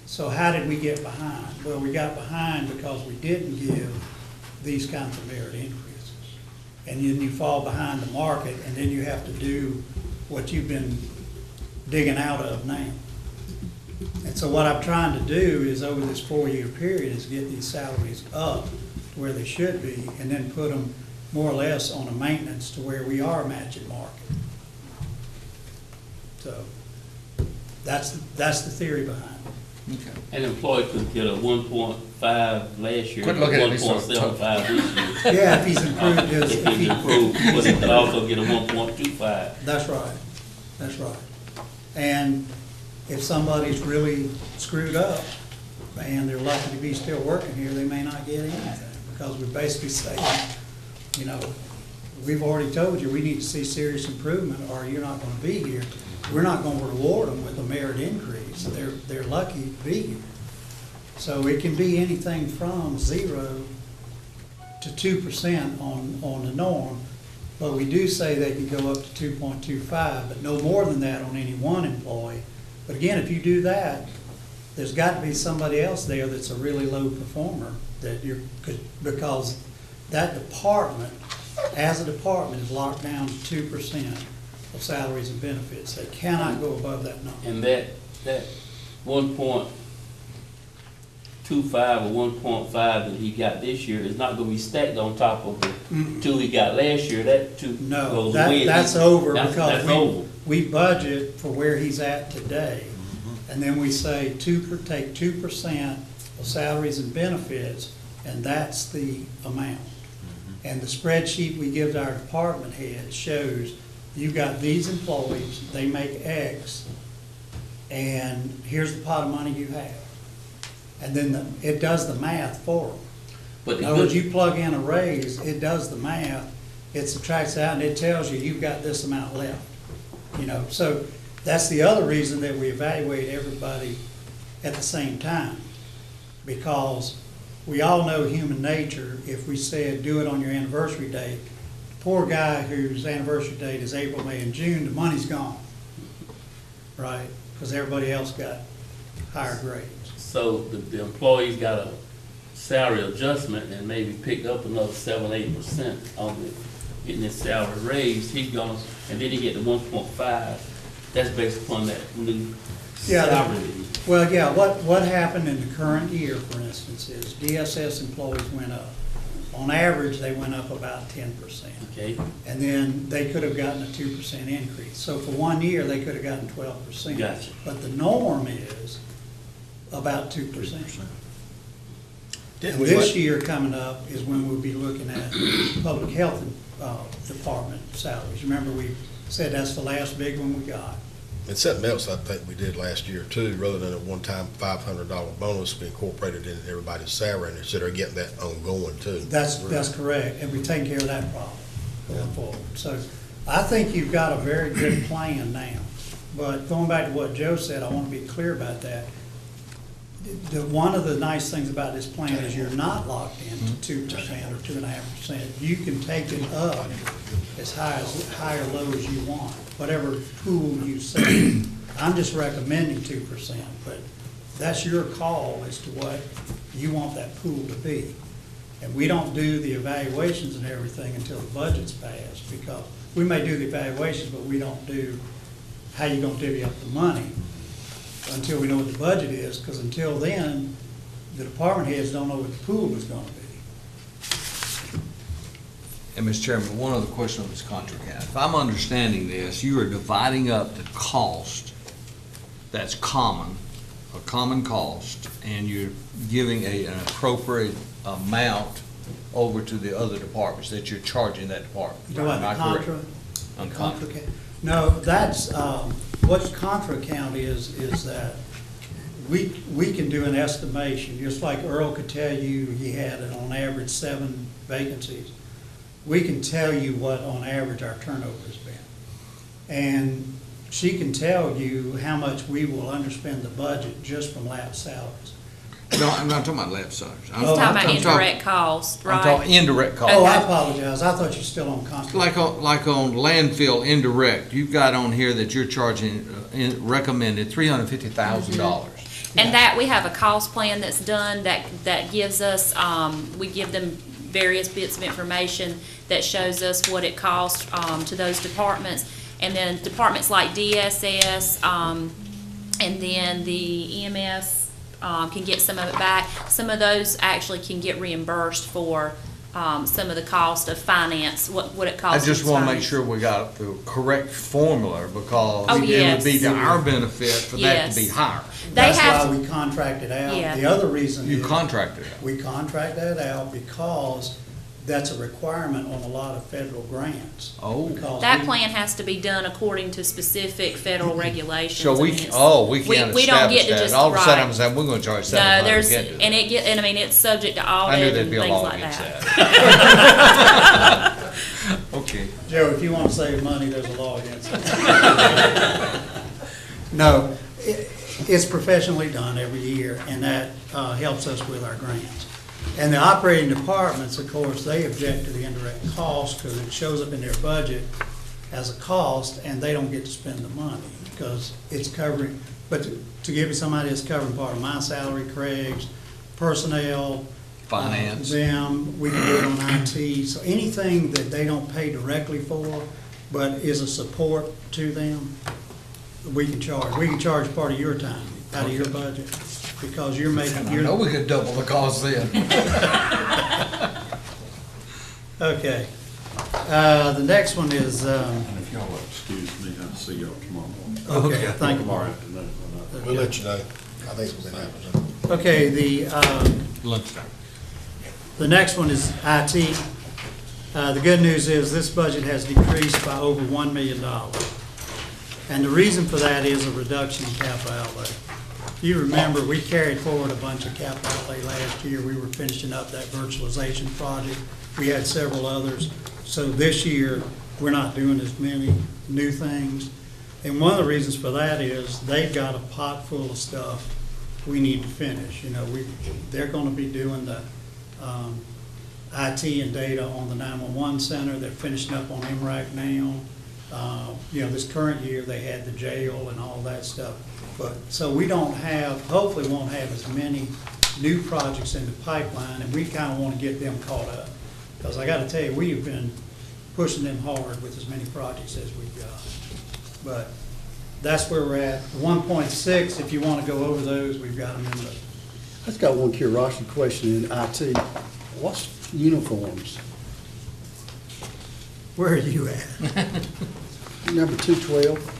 So how did we get behind? Well, we got behind because we didn't give these kinds of merit increases. And then you fall behind the market, and then you have to do what you've been digging out of now. And so what I'm trying to do is, over this 4-year period, is get these salaries up to where they should be, and then put them more or less on a maintenance to where we are matching market. So, that's the theory behind it. Okay. An employee could get a 1.5 last year, Quit looking at me so 1.75 this year. Yeah, if he's improved his, If he's improved, but he could also get a 1.25. That's right, that's right. And if somebody's really screwed up, and they're lucky to be still working here, they may not get anything, because we're basically saying, we've already told you, we need to see serious improvement, or you're not gonna be here. We're not gonna reward them with a merit increase. They're lucky to be here. So it can be anything from 0 to 2% on the norm, but we do say they can go up to 2.25, but no more than that on any one employee. But again, if you do that, there's got to be somebody else there that's a really low performer that because that department, as a department, is locked down to 2% of salaries and benefits. They cannot go above that number. And that 1.25 or 1.5 that he got this year is not gonna be stacked on top of the 2 he got last year. That 2 No, goes away. that's over That's because over. we budget for where he's at today. And then we say take 2% of salaries and benefits, and that's the amount. And the spreadsheet we give to our department heads shows you've got these employees, they make X, and here's the pot of money you have. And then it does the math for them. But In the other words, good, you plug in a raise, it does the math, it subtracts out, and it tells you you've got this amount left. So that's the other reason that we evaluate everybody at the same time. Because we all know human nature. If we said, do it on your anniversary date, the poor guy whose anniversary date is April, May, and June, the money's gone, right? Because everybody else got higher grades. so the employee's got a salary adjustment and maybe pick up another 7-8% on getting his salary raised. He's gonna, and then he get the 1.5. That's based upon that new Yeah, salary. Well, yeah, what happened in the current year, for instance, is DSS employees went up. On average, they went up about 10%. Okay, And then they could have gotten a 2% increase. So for 1 year, they could have gotten 12%. Gotcha. But the norm is about 2%. Didn't we This let- year coming up is when we'll be looking at public health department salaries. Remember, we said that's the last big one we got. And something else I think we did last year too, rather than a one-time $500 bonus, we incorporated it in everybody's salary, and instead of getting that ongoing too. That's correct, and we've taken care of that problem going forward. So I think you've got a very good plan now. But going back to what Joe said, I want to be clear about that. One of the nice things about this plan is you're not locked into 2% or 2.5%. You can take it up as high or low as you want, whatever pool you set. I'm just recommending 2%, but that's your call as to what you want that pool to be. And we don't do the evaluations and everything until the budget's passed, because we may do the evaluations, but we don't do how you're gonna divvy up the money until we know what the budget is, because until then, the department heads don't know what the pool is gonna be. And Mr. Chairman, one other question on this contra account. If I'm understanding this, you are dividing up the cost that's common, a common cost, and you're giving an appropriate amount over to the other departments that you're charging that department. You know Am I about the correct? On contra? contra. No, that's, what contra account is that we can do an estimation, just like Earl could tell you he had on average 7 vacancies. We can tell you what on average our turnover has been. And she can tell you how much we will underspend the budget just from lapsed salaries. No, I'm not talking about lab salaries. He's talking about indirect costs, I'm talking right? indirect costs. Oh, I apologize, I thought you were still on contract. Like on landfill indirect, you've got on here that you're charging, recommended $350,000. And that, we have a cost plan that's done that gives us, we give them various bits of information that shows us what it costs, to those departments. And then departments like DSS, and then the EMS, can get some of it back. Some of those actually can get reimbursed for some of the cost of finance, what it I costs. just to want to make finance. sure we got the correct formula, because Oh, it would yes. be to our benefit for that to be Yes. higher. They That's have, why we contracted out. Yeah. The other reason You is contracted it. we contract that out because that's a requirement on a lot of federal grants. Oh. Because that we- plan has to be done according to specific federal regulations. So I we, mean, it's- we can't we don't establish get to that. just, All of a sudden, right. I'm saying, we're going to charge No, $700 there's, to get to and it. and I mean, it's subject to I audit knew and there'd be a things law like against that. that. Okay. Joe, if you want to save money, there's a law against it. No, it's professionally done every year, and that helps us with our grants. And the operating departments, of course, they object to the indirect cost because it shows up in their budget as a cost, and they don't get to spend the money because it's covering, but to give you some idea, it's covering part of my salary, Craig's, personnel, Finance. them, we can do it on IT, so anything that they don't pay directly for, but is a support to them, we can charge. We can charge part of your time out of your budget, because you're making, I know we could double the cost then. Okay. The next one is, And if y'all will excuse me, I'll see y'all tomorrow morning. okay, thank you. Tomorrow afternoon. We'll let you know. I think it's gonna happen. Okay, Lunchtime. the next one is IT. The good news is this budget has decreased by over $1 million. And the reason for that is a reduction in capital outlay. You remember, we carried forward a bunch of capital outlay last year. We were finishing up that virtualization project. We had several others. So this year, we're not doing as many new things. And one of the reasons for that is they've got a pot full of stuff we need to finish. You know, they're gonna be doing the IT and data on the 911 center. They're finishing up on MRAC now. You know, this current year, they had the jail and all that stuff. But, so we don't have, hopefully won't have as many new projects in the pipeline, and we kind of want to get them caught up. Because I got to tell you, we have been pushing them hard with as many projects as we've got. But that's where we're at. 1.6, if you want to go over those, we've got them in the, I just got one curiosity question in IT. What's uniforms? where are you at? Number 212?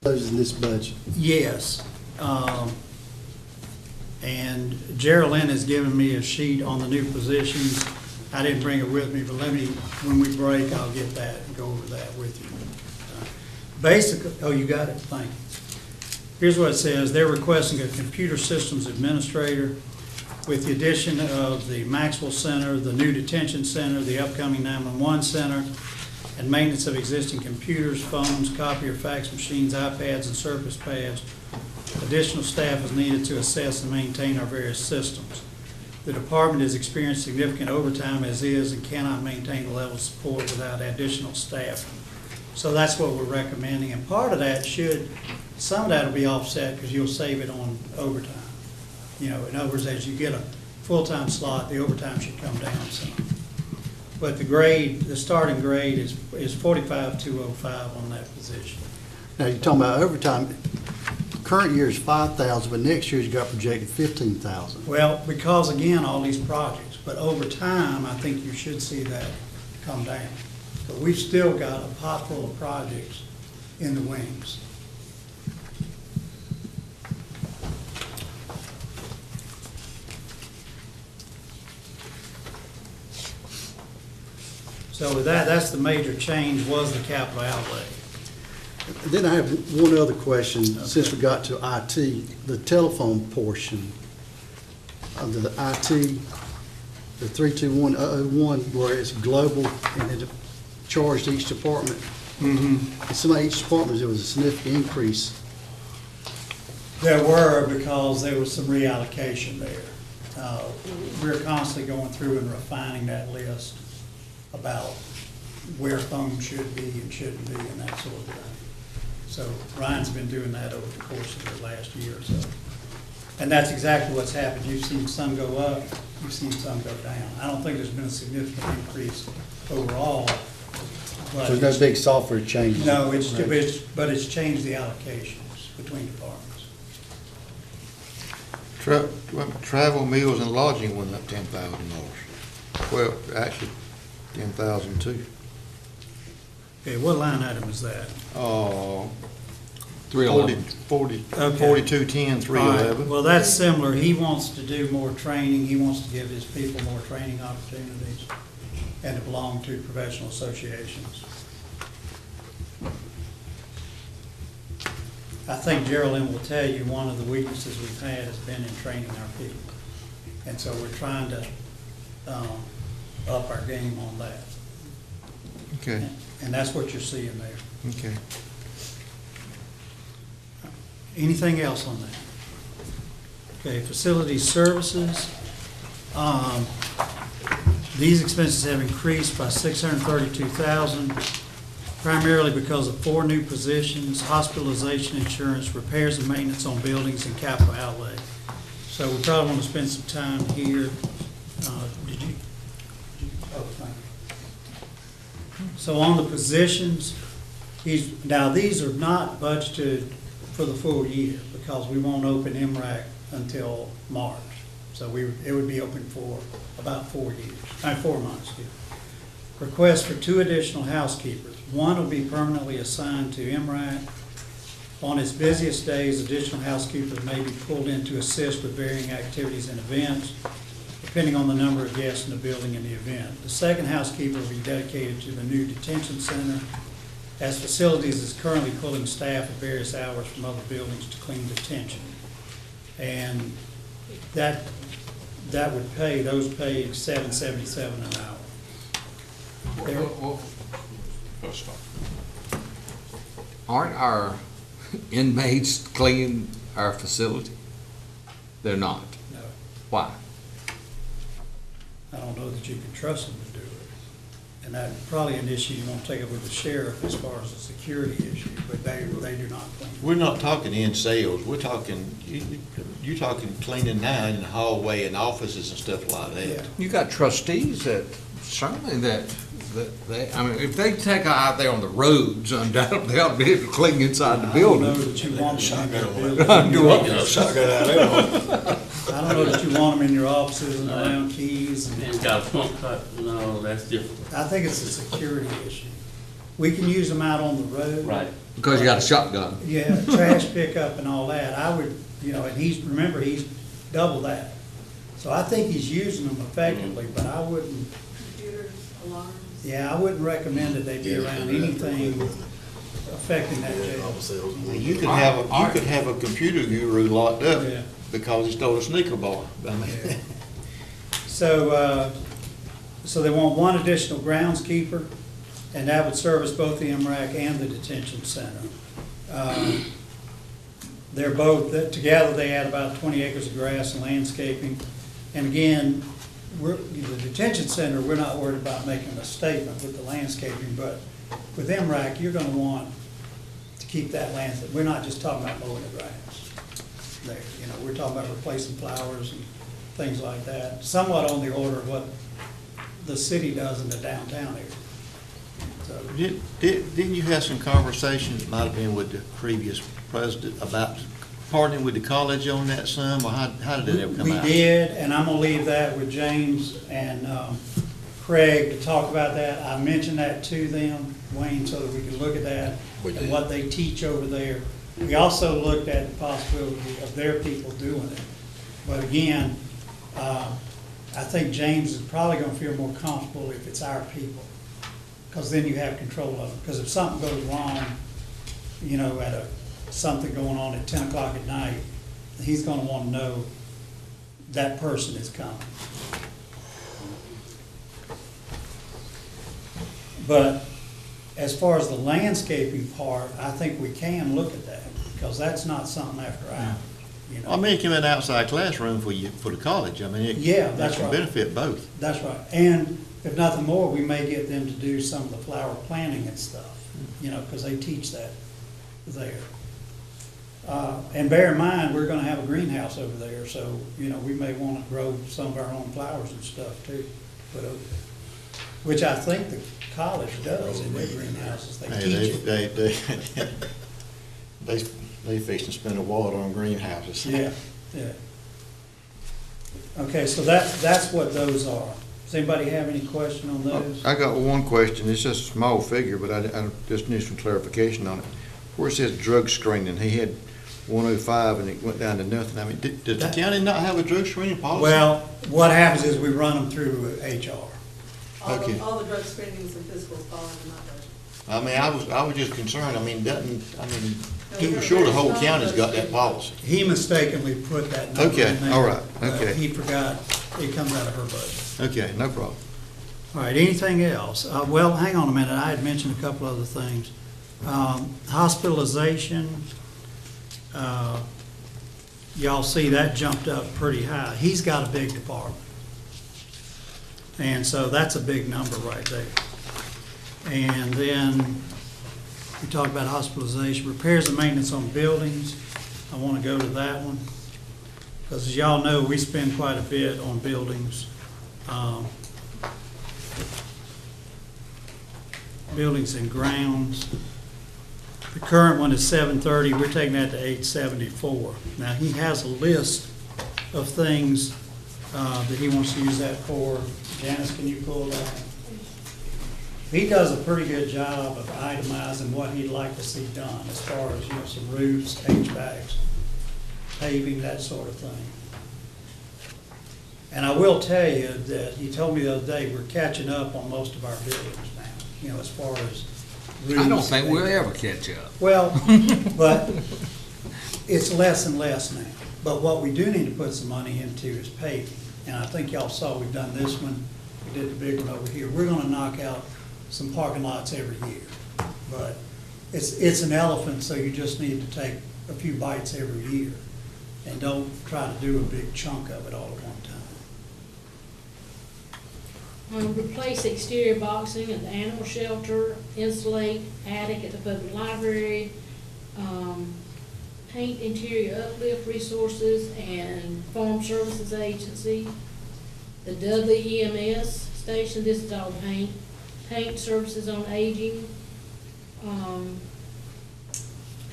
Those in this budget. Yes. And Geraldine has given me a sheet on the new positions. I didn't bring it with me, but let me, when we break, I'll get that and go over that with you. Basically, oh, you got it, thank you. Here's what it says, they're requesting a computer systems administrator with the addition of the Maxwell Center, the new detention center, the upcoming 911 center, and maintenance of existing computers, phones, copier, fax machines, iPads, and Surface Pads. Additional staff is needed to assess and maintain our various systems. The department has experienced significant overtime as is and cannot maintain the level of support without additional staff. So that's what we're recommending, and part of that some of that will be offset because you'll save it on overtime. You know, in other words, as you get a full-time slot, the overtime should come down some. But the starting grade is 45,205 on that position. Now, you're talking about overtime, current year is 5,000, but next year's got projected 15,000. Well, because again, all these projects, but over time, I think you should see that come down. But we've still got a pot full of projects in the wings. So with that, that's the major change, was the capital outlay. Then I have one other question, since we got to IT, the telephone portion of the IT, the 32101, where it's global and it charged each department. And each department, there was a significant increase. There were, because there was some reallocation there. We're constantly going through and refining that list about where phones should be and shouldn't be and that sort of thing. So Ryan's been doing that over the course of the last year or so. And that's exactly what's happened. You've seen some go up, you've seen some go down. I don't think there's been a significant increase overall. But So there's no big software changes? No, but it's changed the allocations between departments. Travel, meals, and lodging went up $10,000. Well, actually, 10,002. Okay, what line item is that? 311. 4210, 311. Well, that's similar. He wants to do more training. He wants to give his people more training opportunities and to belong to professional associations. I think Geraldine will tell you one of the weaknesses we've had has been in training our people. And so we're trying to up our game on that. Okay, And that's what you're seeing there. okay. Anything else on that? Okay, facility services. These expenses have increased by $632,000, primarily because of 4 new positions, hospitalization insurance, repairs and maintenance on buildings, and capital outlay. So we probably want to spend some time here. Did you? Oh, thank you. So on the positions, now these are not budgeted for the full year because we won't open MRAC until March. So it would be open for about 4 months. Request for 2 additional housekeepers. One will be permanently assigned to MRAC. On its busiest days, additional housekeepers may be pulled in to assist with varying activities and events, depending on the number of guests in the building and the event. The second housekeeper will be dedicated to the new detention center, as facilities is currently pulling staff at various hours from other buildings to clean detention. And that would pay, those paid $7.77 an hour. First off, Aren't our inmates cleaning our facility? They're not. No, Why? I don't know that you can trust them to do it. And that's probably an issue you won't take up with the sheriff as far as a security issue, but they do not clean. We're not talking in sales, we're talking, you're talking cleaning now in the hallway and offices and stuff like Yeah. that. You got trustees that, certainly that they, I mean, if they take out there on the roads, undoubtedly they'll be able to clean inside the I don't know building. that you want them in your Do building. what? Shotgun out there. I don't know that you want them in your offices and around keys. And got a pump cut, no, that's different. I think it's a security issue. We can use them out on the road. Right. Because you got a shotgun. Yeah, trash pickup and all that. I would, and remember, he's double that. So I think he's using them effectively, but I wouldn't, Computers, alarms. I wouldn't recommend that they be around anything affecting that jail. You could have a computer guru locked up Yeah. because he stole a sneaker bar. I mean, So, so they want one additional groundskeeper, and that would service both the MRAC and the detention center. They're both, together they add about 20 acres of grass and landscaping. And again, the detention center, we're not worried about making a statement with the landscaping, but with MRAC, you're gonna want to keep that landscape. We're not just talking about mowing the grass there, you know, we're talking about replacing flowers and things like that, somewhat on the order of what the city does in the downtown area. So, Didn't you have some conversations, it might have been with the previous president, about partnering with the college on that some, or how did it ever come we out? did, and I'm gonna leave that with James and Craig to talk about that. I mentioned that to them, Wayne, so that we could look at that and what they teach over there. We also looked at the possibility of their people doing it. But again, I think James is probably gonna feel more comfortable if it's our people, because then you have control of it. Because if something goes wrong, you know, something going on at 10 o'clock at night, he's gonna wanna know that person is coming. But as far as the landscaping part, I think we can look at that, because that's not something after hours, you know. I mean, it can be an outside classroom for the college, I mean, Yeah, it that's can right. benefit both. That's right. And if nothing more, we may get them to do some of the flower planting and stuff, you know, because they teach that there. And bear in mind, we're gonna have a greenhouse over there, so, you know, we may wanna grow some of our own flowers and stuff too, put over there. Which I think the college does in their greenhouses, they teach it. They fix to spend the water on greenhouses. Yeah, yeah. Okay, so that's what those are. Does anybody have any question on those? I got one question, it's just a small figure, but I just need some clarification on it. Where it says drug screening, he had 105 and it went down to nothing. I mean, does the county not have a drug screening policy? Well, what happens is we run them through HR. Okay. All the drug screenings and physicals fall under my budget. I mean, I was just concerned, he was sure the whole county's got that policy. He mistakenly put that number Okay, in there. all right, okay. He forgot, it comes out of her budget. Okay, no problem. All right, anything else? Well, hang on a minute, I had mentioned a couple other things. Hospitalization, y'all see that jumped up pretty high. He's got a big department. And so that's a big number right there. And then we talked about hospitalization, repairs and maintenance on buildings. I want to go to that one. Because as y'all know, we spend quite a bit on buildings. Buildings and grounds. The current one is 730, we're taking that to 874. Now, he has a list of things that he wants to use that for. Janice, can you pull that? He does a pretty good job of itemizing what he'd like to see done as far as, you know, some roofs, HVACs, paving, that sort of thing. And I will tell you that he told me the other day, we're catching up on most of our buildings now, you know, as far as roofs. I don't think we'll ever catch up. Well, but it's less and less now. But what we do need to put some money into is paving. And I think y'all saw we've done this one, we did the big one over here. We're gonna knock out some parking lots every year. But it's an elephant, so you just need to take a few bites every year. And don't try to do a big chunk of it all at one time. Replace exterior boxing at the animal shelter, insulate attic at the public library, paint interior uplift resources and farm services agency, the Dudley EMS station, this is all paint services on aging,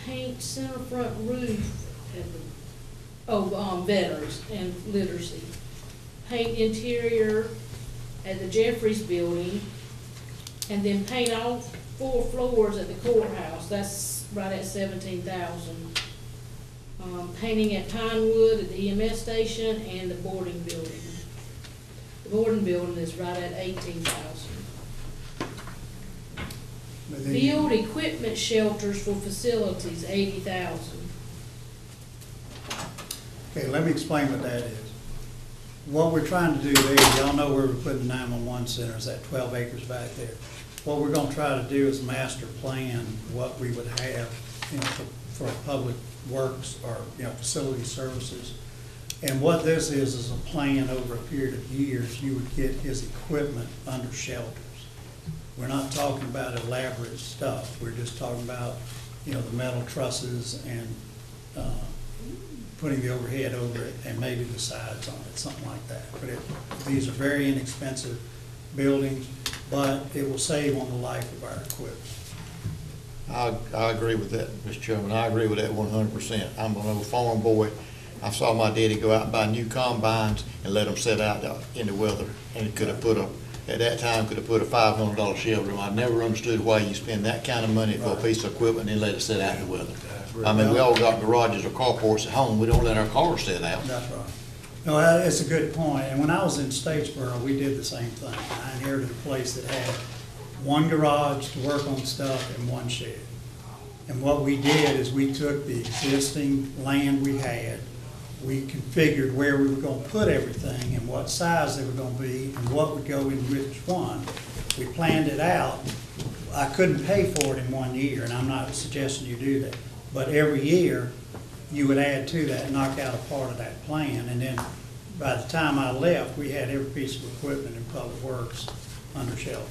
paint center front roof at the, veterans and literacy, paint interior at the Jeffries building, and then paint all 4 floors at the courthouse, that's right at $17,000. Painting at Pinewood at the EMS station and the boarding building. The boarding building is right at $18,000. But Build equipment shelters for facilities, 80,000. Okay, let me explain what that is. What we're trying to do there, y'all know where we're putting the 911 center, is that 12 acres back there. What we're gonna try to do is master plan what we would have, for public works or, facility services. And what this is a plan over a period of years, you would get his equipment under shelters. We're not talking about elaborate stuff, we're just talking about, the metal trusses and, putting the overhead over it and maybe the sides on it, something like that. But these are very inexpensive buildings, but it will save on the life of our equipment. I agree with that, Mr. Chairman. I agree with that 100%. I'm an old farm boy. I saw my daddy go out and buy new combines and let them sit out in the weather. And he could have at that time, could have put a $500 shelter. I never understood why you spend that kind of money for a piece of equipment and let it sit out in the weather. I mean, we all got garages or carports at home. We don't let our cars sit out. That's right. No, it's a good point. And when I was in Statesboro, we did the same thing. I inherited a place that had one garage to work on stuff and one shed. And what we did is we took the existing land we had, we configured where we were gonna put everything and what size they were gonna be and what would go in which one. We planned it out. I couldn't pay for it in 1 year, and I'm not suggesting you do that. But every year, you would add to that, knock out a part of that plan, and then by the time I left, we had every piece of equipment in Public Works under shelter.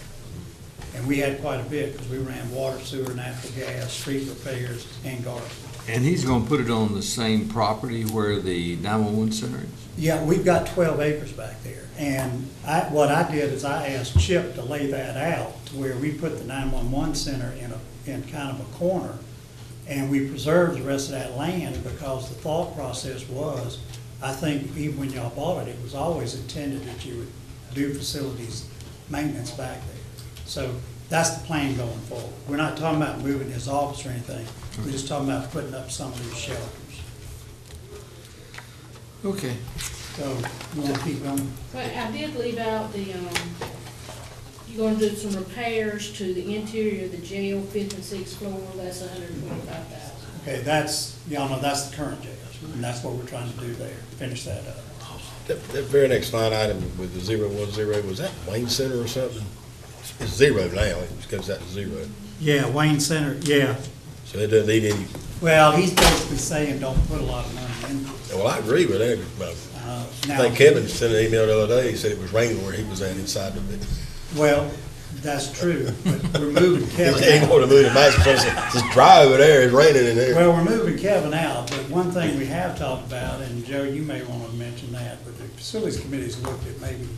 And we had quite a bit, because we ran water, sewer, natural gas, street repairs, and garbage. And he's gonna put it on the same property where the 911 center is? Yeah, we've got 12 acres back there, and what I did is I asked Chip to lay that out to where we put the 911 center in kind of a corner, and we preserved the rest of that land because the thought process was, I think even when y'all bought it, it was always intended that you would do facilities maintenance back there. So that's the plan going forward. We're not talking about moving his office or anything, we're just talking about putting up some of these shelters. Okay. So, you wanna keep going? But I did leave out the, you're gonna do some repairs to the interior of the jail, 5th and 6th floor, that's 125,000. Okay, y'all know that's the current jail, and that's what we're trying to do there, finish that up. That very next line item with the 010, was that Wayne Center or something? It's zero now, it goes out to zero. Yeah, Wayne Center, yeah. So it doesn't need any, Well, he's basically saying don't put a lot of money in. well, I agree with that. I Now, think Kevin sent an email the other day, he said it was raining where he was at inside of it. well, that's true, but we're moving He Kevin ain't going to out. move the mask, it's just dry over there, it's raining in there. Well, we're moving Kevin out, but one thing we have talked about, and Joe, you may want to mention that, but the facilities committee's looked at maybe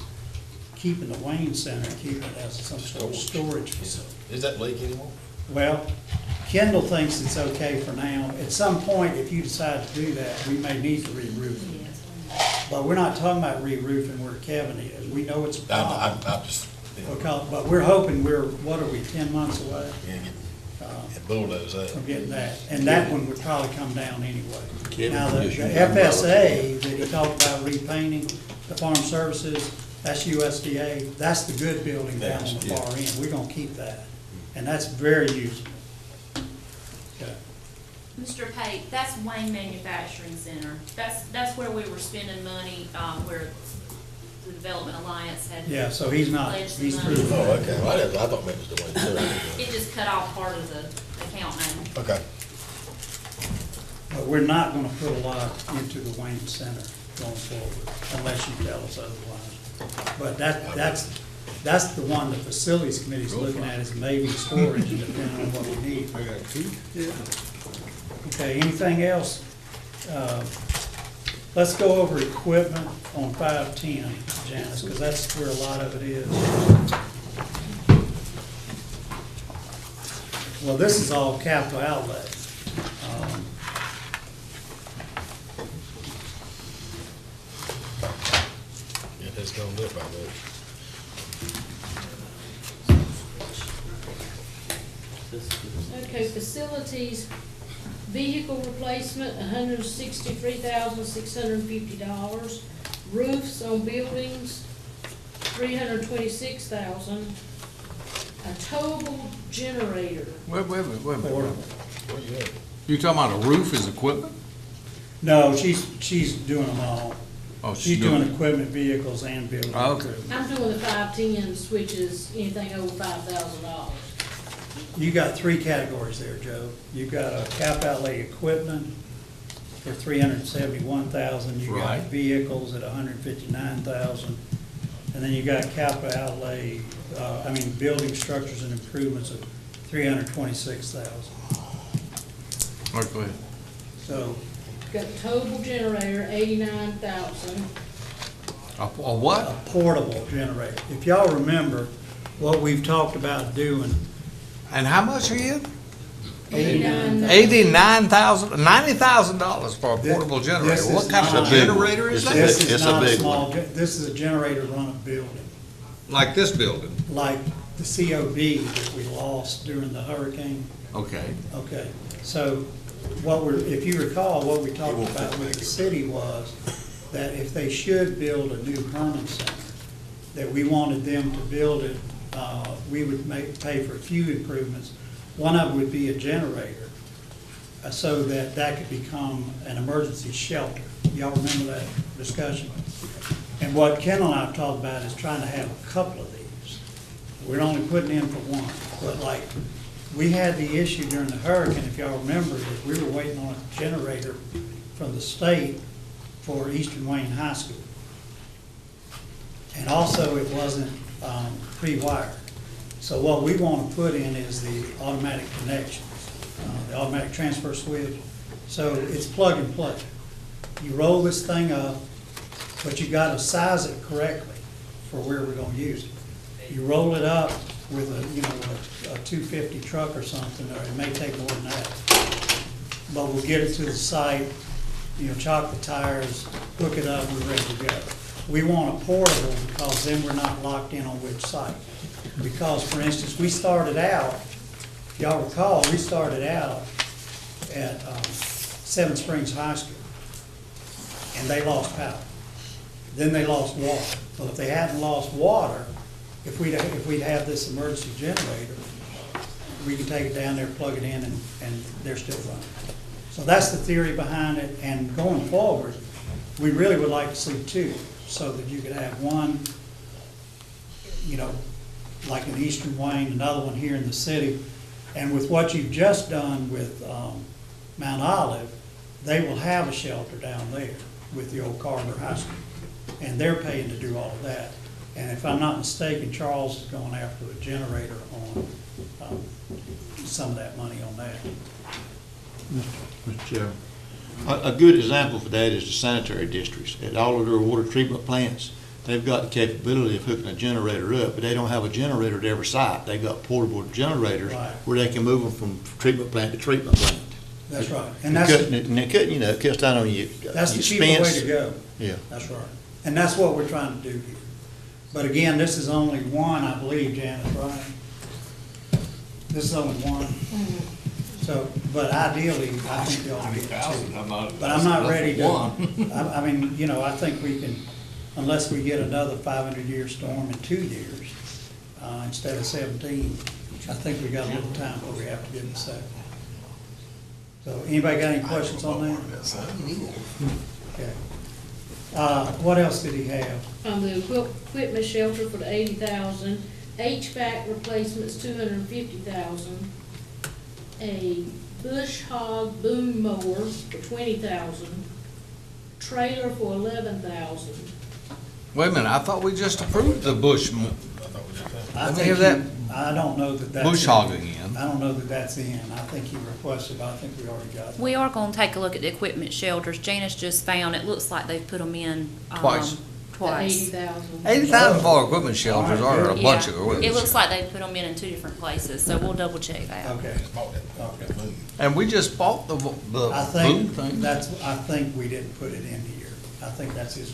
keeping the Wayne Center, keeping it as some sort of storage facility. Is that leak anymore? Well, Kendall thinks it's okay for now. At some point, if you decide to do that, we may need to re-roof it. But we're not talking about re-roofing where Kevin is. We know it's a problem. I just, But we're hoping what are we, 10 months away get bulldozed out. from getting that? And that one would probably come down anyway. Kevin, Now, the just use FSA that he talked about repainting, the farm services, that's USDA. That's the good building down on the far end. We're gonna keep that. And that's very useful. Okay. Mr. Pate, that's Wayne Manufacturing Center. That's where we were spending money, where the Development Alliance had. Yeah, so he's not, pledged he's the money. through. Oh, okay, well, I thought maybe it was the Wayne Center. It just cut off part of the account name. Okay. But we're not gonna put a lot into the Wayne Center going forward, unless you tell us otherwise. But that's the one the facilities committee's looking at, is maybe storage, depending on what we need. I got two. Okay, anything else? Let's go over equipment on 510, Janice, because that's where a lot of it is. Well, this is all capital outlay. Yeah, that's gone up by much. Okay, facilities, vehicle replacement, $163,650. Roofs on buildings, $326,000. A towable generator. Wait a minute. Portable. Where you at? You talking about a roof as equipment? No, she's doing them all. Oh, She's doing equipment, vehicles, and building. Oh, okay. equipment. I'm doing the 510 switches, anything over $5,000. You got three categories there, Joe. You've got a cap outlay equipment for $371,000. You got Right. vehicles at $159,000. And then you got cap outlay, building structures and improvements of $326,000. All right, go ahead. So Got a towable generator, $89,000. A what? a portable generator. If y'all remember what we've talked about doing, And how much are you? $89,000. $90,000 for a portable This generator. is What kind of not- generator is It's that? this is It's a not a big small, this is a generator run a building, Like this building? like the COB that we lost during the hurricane. Okay. Okay, so if you recall, what we talked about with the city was that if they should build a new Herman Center, that we wanted them to build it, we would pay for a few improvements. One of them would be a generator, so that could become an emergency shelter. Y'all remember that discussion? And what Ken and I have talked about is trying to have a couple of these. We're only putting in for one, but like, we had the issue during the hurricane, if y'all remember, that we were waiting on a generator from the state for Eastern Wayne High School. And also, it wasn't pre-wired. So what we want to put in is the automatic connections, the automatic transfer switch. So it's plug and play. You roll this thing up, but you got to size it correctly for where we're going to use it. You roll it up with a 250 truck or something, or it may take more than that. But we'll get it to the site, chock the tires, hook it up, we're ready to go. We want a portable because then we're not locked in on which site. Because, for instance, we started out, if y'all recall, we started out at Seven Springs High School, and they lost power. Then they lost water. Well, if they hadn't lost water, if we'd have this emergency generator, we could take it down there, plug it in, and they're still running. So that's the theory behind it, and going forward, we really would like to see two, so that you could have one, like in Eastern Wayne, another one here in the city. And with what you've just done with Mount Olive, they will have a shelter down there with the old Carver High School. And they're paying to do all of that. And if I'm not mistaken, Charles is going after a generator on some of that money on that. Mr. Chairman, a good example for that is the sanitary districts. At all of their water treatment plants, they've got the capability of hooking a generator up, but they don't have a generator at every site. They've got portable generators Right. where they can move them from treatment plant to treatment plant. That's right. And And it cuts down on you. that's the your cheaper way expense. to go. Yeah. That's right. And that's what we're trying to do here. But again, this is only one, I believe, Janice, right? This is only one. So, but ideally, I think you ought to get two. But I'm not ready to, I think we can, unless we get another 500-year storm in 2 years, instead of 17, I think we got a little time before we have to get the second. So anybody got any questions on that? Okay. What else did he have? The equipment shelter for the $80,000, HVAC replacements $250,000, a bush hog boom mower for $20,000, trailer for $11,000. Wait a minute, I thought we just approved the bush, I Let me think hear that. I don't know that that's. bush in. hog again. I don't know that that's in. I think he requested, but I think we already got it. We are gonna take a look at the equipment shelters. Janice just found, it looks like they've put them in. Twice. Twice. The $80,000. 80,000 for equipment shelters are a bunch of Yeah, equipment. it looks like they put them in 2 different places, so we'll double check that. Okay. Okay. And we just bought the I boom think thing. I think we didn't put it in here. I think that's his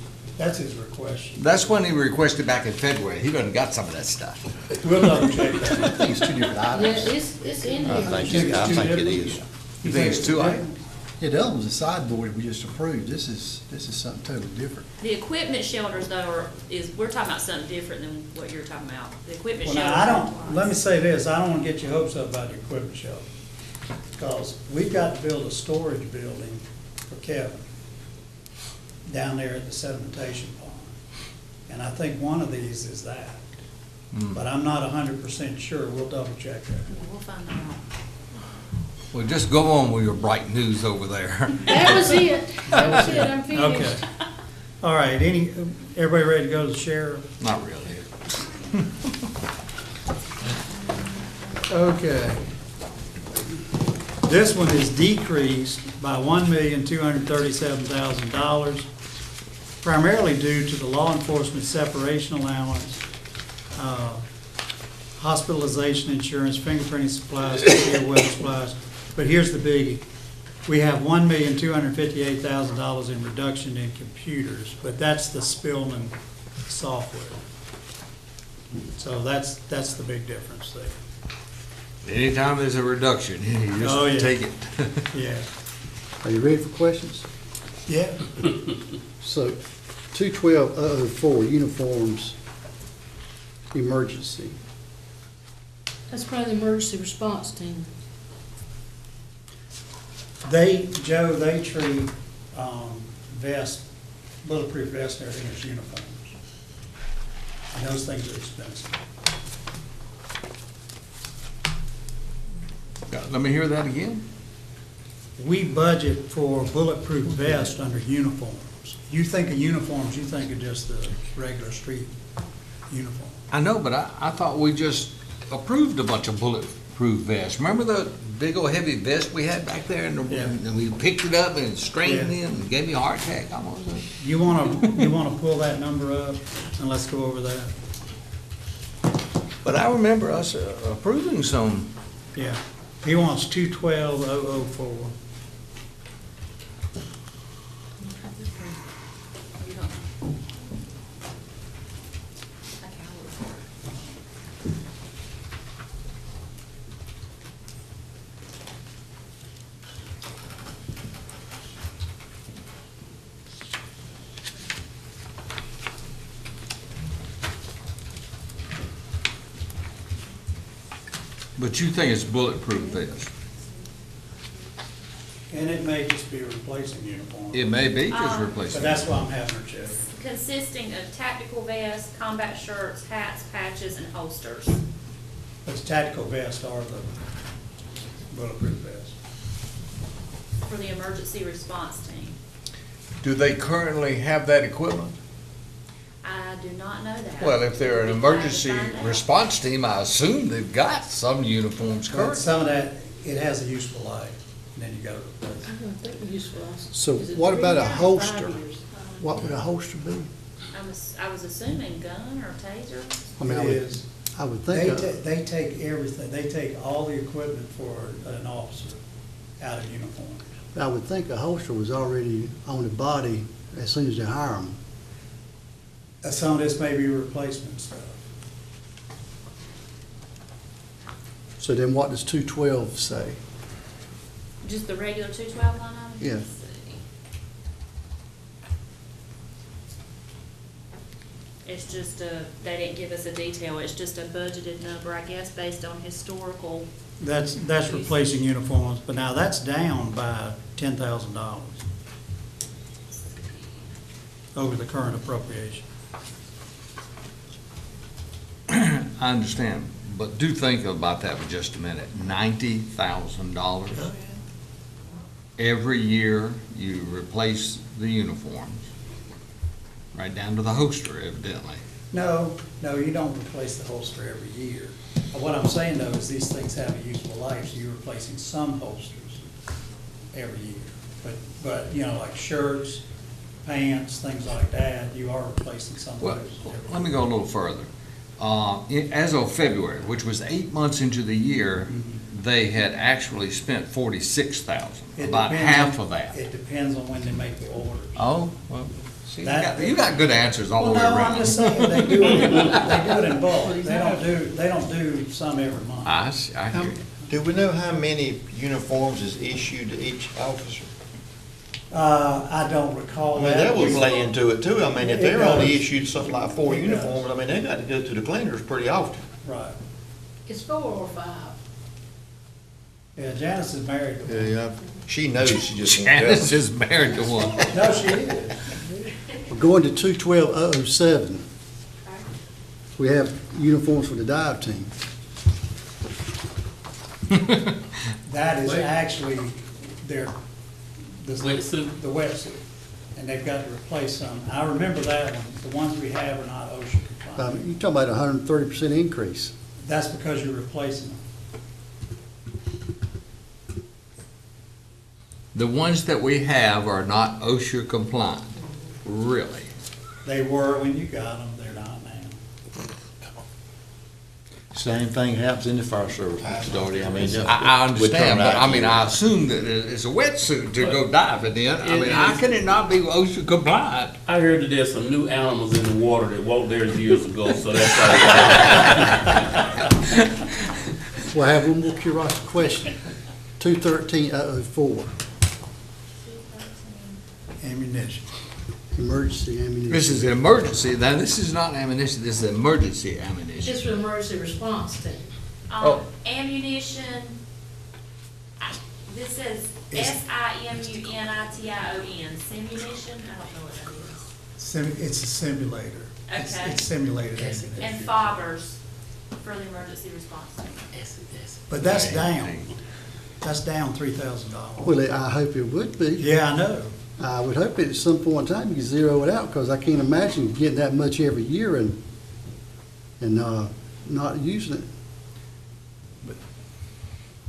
request. That's when he requested back in February. He done got some of that stuff. We'll double check that. I think it's two different Yeah, items. it's in I here. think it is. You think it's two items? Yeah, the other was a sideboard we just approved. This is something totally different. The equipment shelters though we're talking about something different than what you're talking about. The equipment Well, shelters. now, I are don't, let me say this, I don't wanna get your hopes up about the equipment shelter. Because we've got to build a storage building for Kevin down there at the sedimentation pond. And I think one of these is that. But I'm not 100% sure, we'll double check that. We'll find out. Well, just go on with your bright news over there. That was it. That was it, I'm Okay. finished. All right, everybody ready to go to the sheriff? Not really. Okay. This one is decreased by $1,237,000, primarily due to the law enforcement separation allowance, hospitalization insurance, fingerprinting supplies, computer web supplies. But here's the biggie. We have $1,258,000 in reduction in computers, but that's the Spillman software. So that's the big difference there. Anytime there's a reduction, you Oh, yeah. just take it. Yeah. Are you ready for questions? Yeah. So, 21204, uniforms, emergency. That's probably the emergency response team. They treat vests, bulletproof vests and everything as uniforms. And those things are expensive. Let me hear that again. We budget for bulletproof vests under uniforms. You think of uniforms, you think of just the regular street uniform. I know, but I thought we just approved a bunch of bulletproof vests. Remember the big old heavy vest we had back there, and Yeah. we picked it up and strained Yeah. it and gave me a heart attack almost? You wanna pull that number up and let's go over that? But I remember us approving some. Yeah. He wants 212,004. You don't- Okay, I'll look for it. But you think it's bulletproof vest? And it may just be replacing uniform. It may be just But replacing. that's why I'm having her check. Consisting of tactical vests, combat shirts, hats, patches, and holsters. Those tactical vests are the bulletproof vests. For the emergency response team. Do they currently have that equipment? I do not know that. Well, if they're an Be glad to emergency find out. response team, I assume they've got some uniforms But currently. some of that, it has a useful life, and then you gotta replace it. I don't think the useful life. So Is it what 3 about a years or 5 holster? years? What would a holster be? I was assuming gun or taser. I mean, It is. I would They, think, they take everything, they take all the equipment for an officer out of uniform. I would think a holster was already on the body as soon as they hire them. Some of this may be replacement stuff. So then what does 212 say? Just the regular 212 line item? Yeah. Let's see. It's just they didn't give us a detail, it's just a budgeted number, I guess, based on historical. That's replacing uniforms, but now that's down by $10,000 over the current appropriation. I understand, but do think about that for just a minute. $90,000. Every year you replace the uniforms, right down to the holster evidently. No, you don't replace the holster every year. What I'm saying though is these things have a useful life, so you're replacing some holsters every year. But, you know, like shirts, pants, things like that, you are replacing some of Well, those. every let me year. go a little further. As of February, which was 8 months into the year, they had actually spent $46,000, It about depends half on- of that. It depends on when they make the orders. Oh, well, see, That- you got good answers all the way Well, no, around. I'm just saying, they do it in bulk. They don't do some every month. I hear you. Do we know how many uniforms is issued to each officer? I don't recall I mean, that. that would play into it too. I mean, if It they're only does. issued something like 4 It uniforms, does. I mean, they got to go to the cleaners pretty often. Right. It's 4 or 5. Yeah, Janice is married to one. Yeah. She knows she just won't Janice tell. is married to one. No, she is. We're going to 212-007. We have uniforms for the dive team. That is actually their, the Wetsuit? the wetsuit. And they've got to replace some. I remember that one. The ones we have are not OSHA compliant. You're talking about a 130% increase. That's because you're replacing them. The ones that we have are not OSHA compliant, really. They were when you got them, they're not now. Same thing happens in the fire service, Stardy. I mean, I understand, but I mean, I I assume that it's a wetsuit to go diving in. I mean, how can it not be OSHA compliant? I heard that there's some new animals in the water that walked there years ago, so that's why. We'll have one more curiosity question. 213-004, Ammunition. emergency ammunition. This is an emergency, now this is not ammunition, this is emergency ammunition. It's an emergency response team. Oh. Ammunition, this says SIMUNITION, simunition, I don't know what that is. It's a simulator. Okay. It's simulated ammunition. And fobbers for the emergency response team. But that's down. That's down $3,000. Well, I hope it would be. Yeah, I know. I would hope that at some point in time you can zero it out, because I can't imagine getting that much every year and not using it.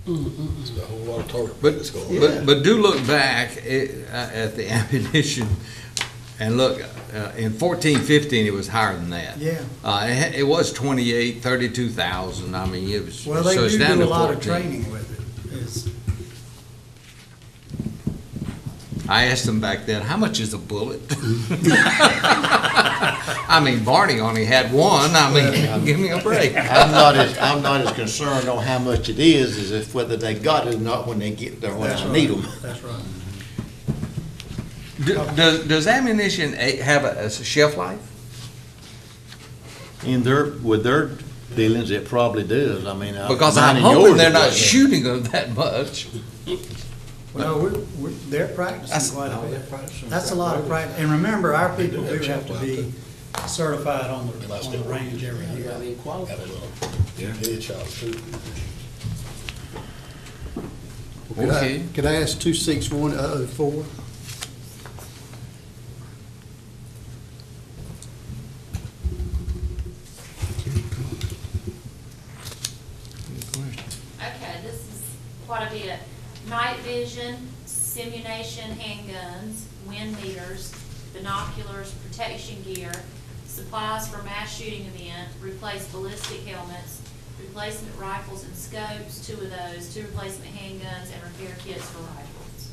It's a whole lot of target But, that's going on. but do look back at the ammunition, and look, in 14-15, it was higher than that. Yeah. It was 32,000, I mean, it was, Well, they so it's do down do a to lot of 14. training with it. It's, I asked them back then, how much is a bullet? I mean, Barney only had one, I mean, give me a break. I'm not as concerned on how much it is as if whether they got it or not when they get there, when that's I right. need them. That's right. Does ammunition have a shelf life? With their dealings, it probably does. I mean, Because mine I'm and hoping yours, they're it not doesn't. shooting them that much. Well, they're practicing quite a bit. That's a lot of practice. And remember, our people do have to be certified on the range every year. Have a little headshot too. Okay. Could I ask 261-004? Okay, this is quite a bit. Night vision, simulation handguns, wind meters, binoculars, protection gear, supplies for mass shooting event, replace ballistic helmets, replacement rifles and scopes, 2 of those, 2 replacement handguns, and repair kits for rifles.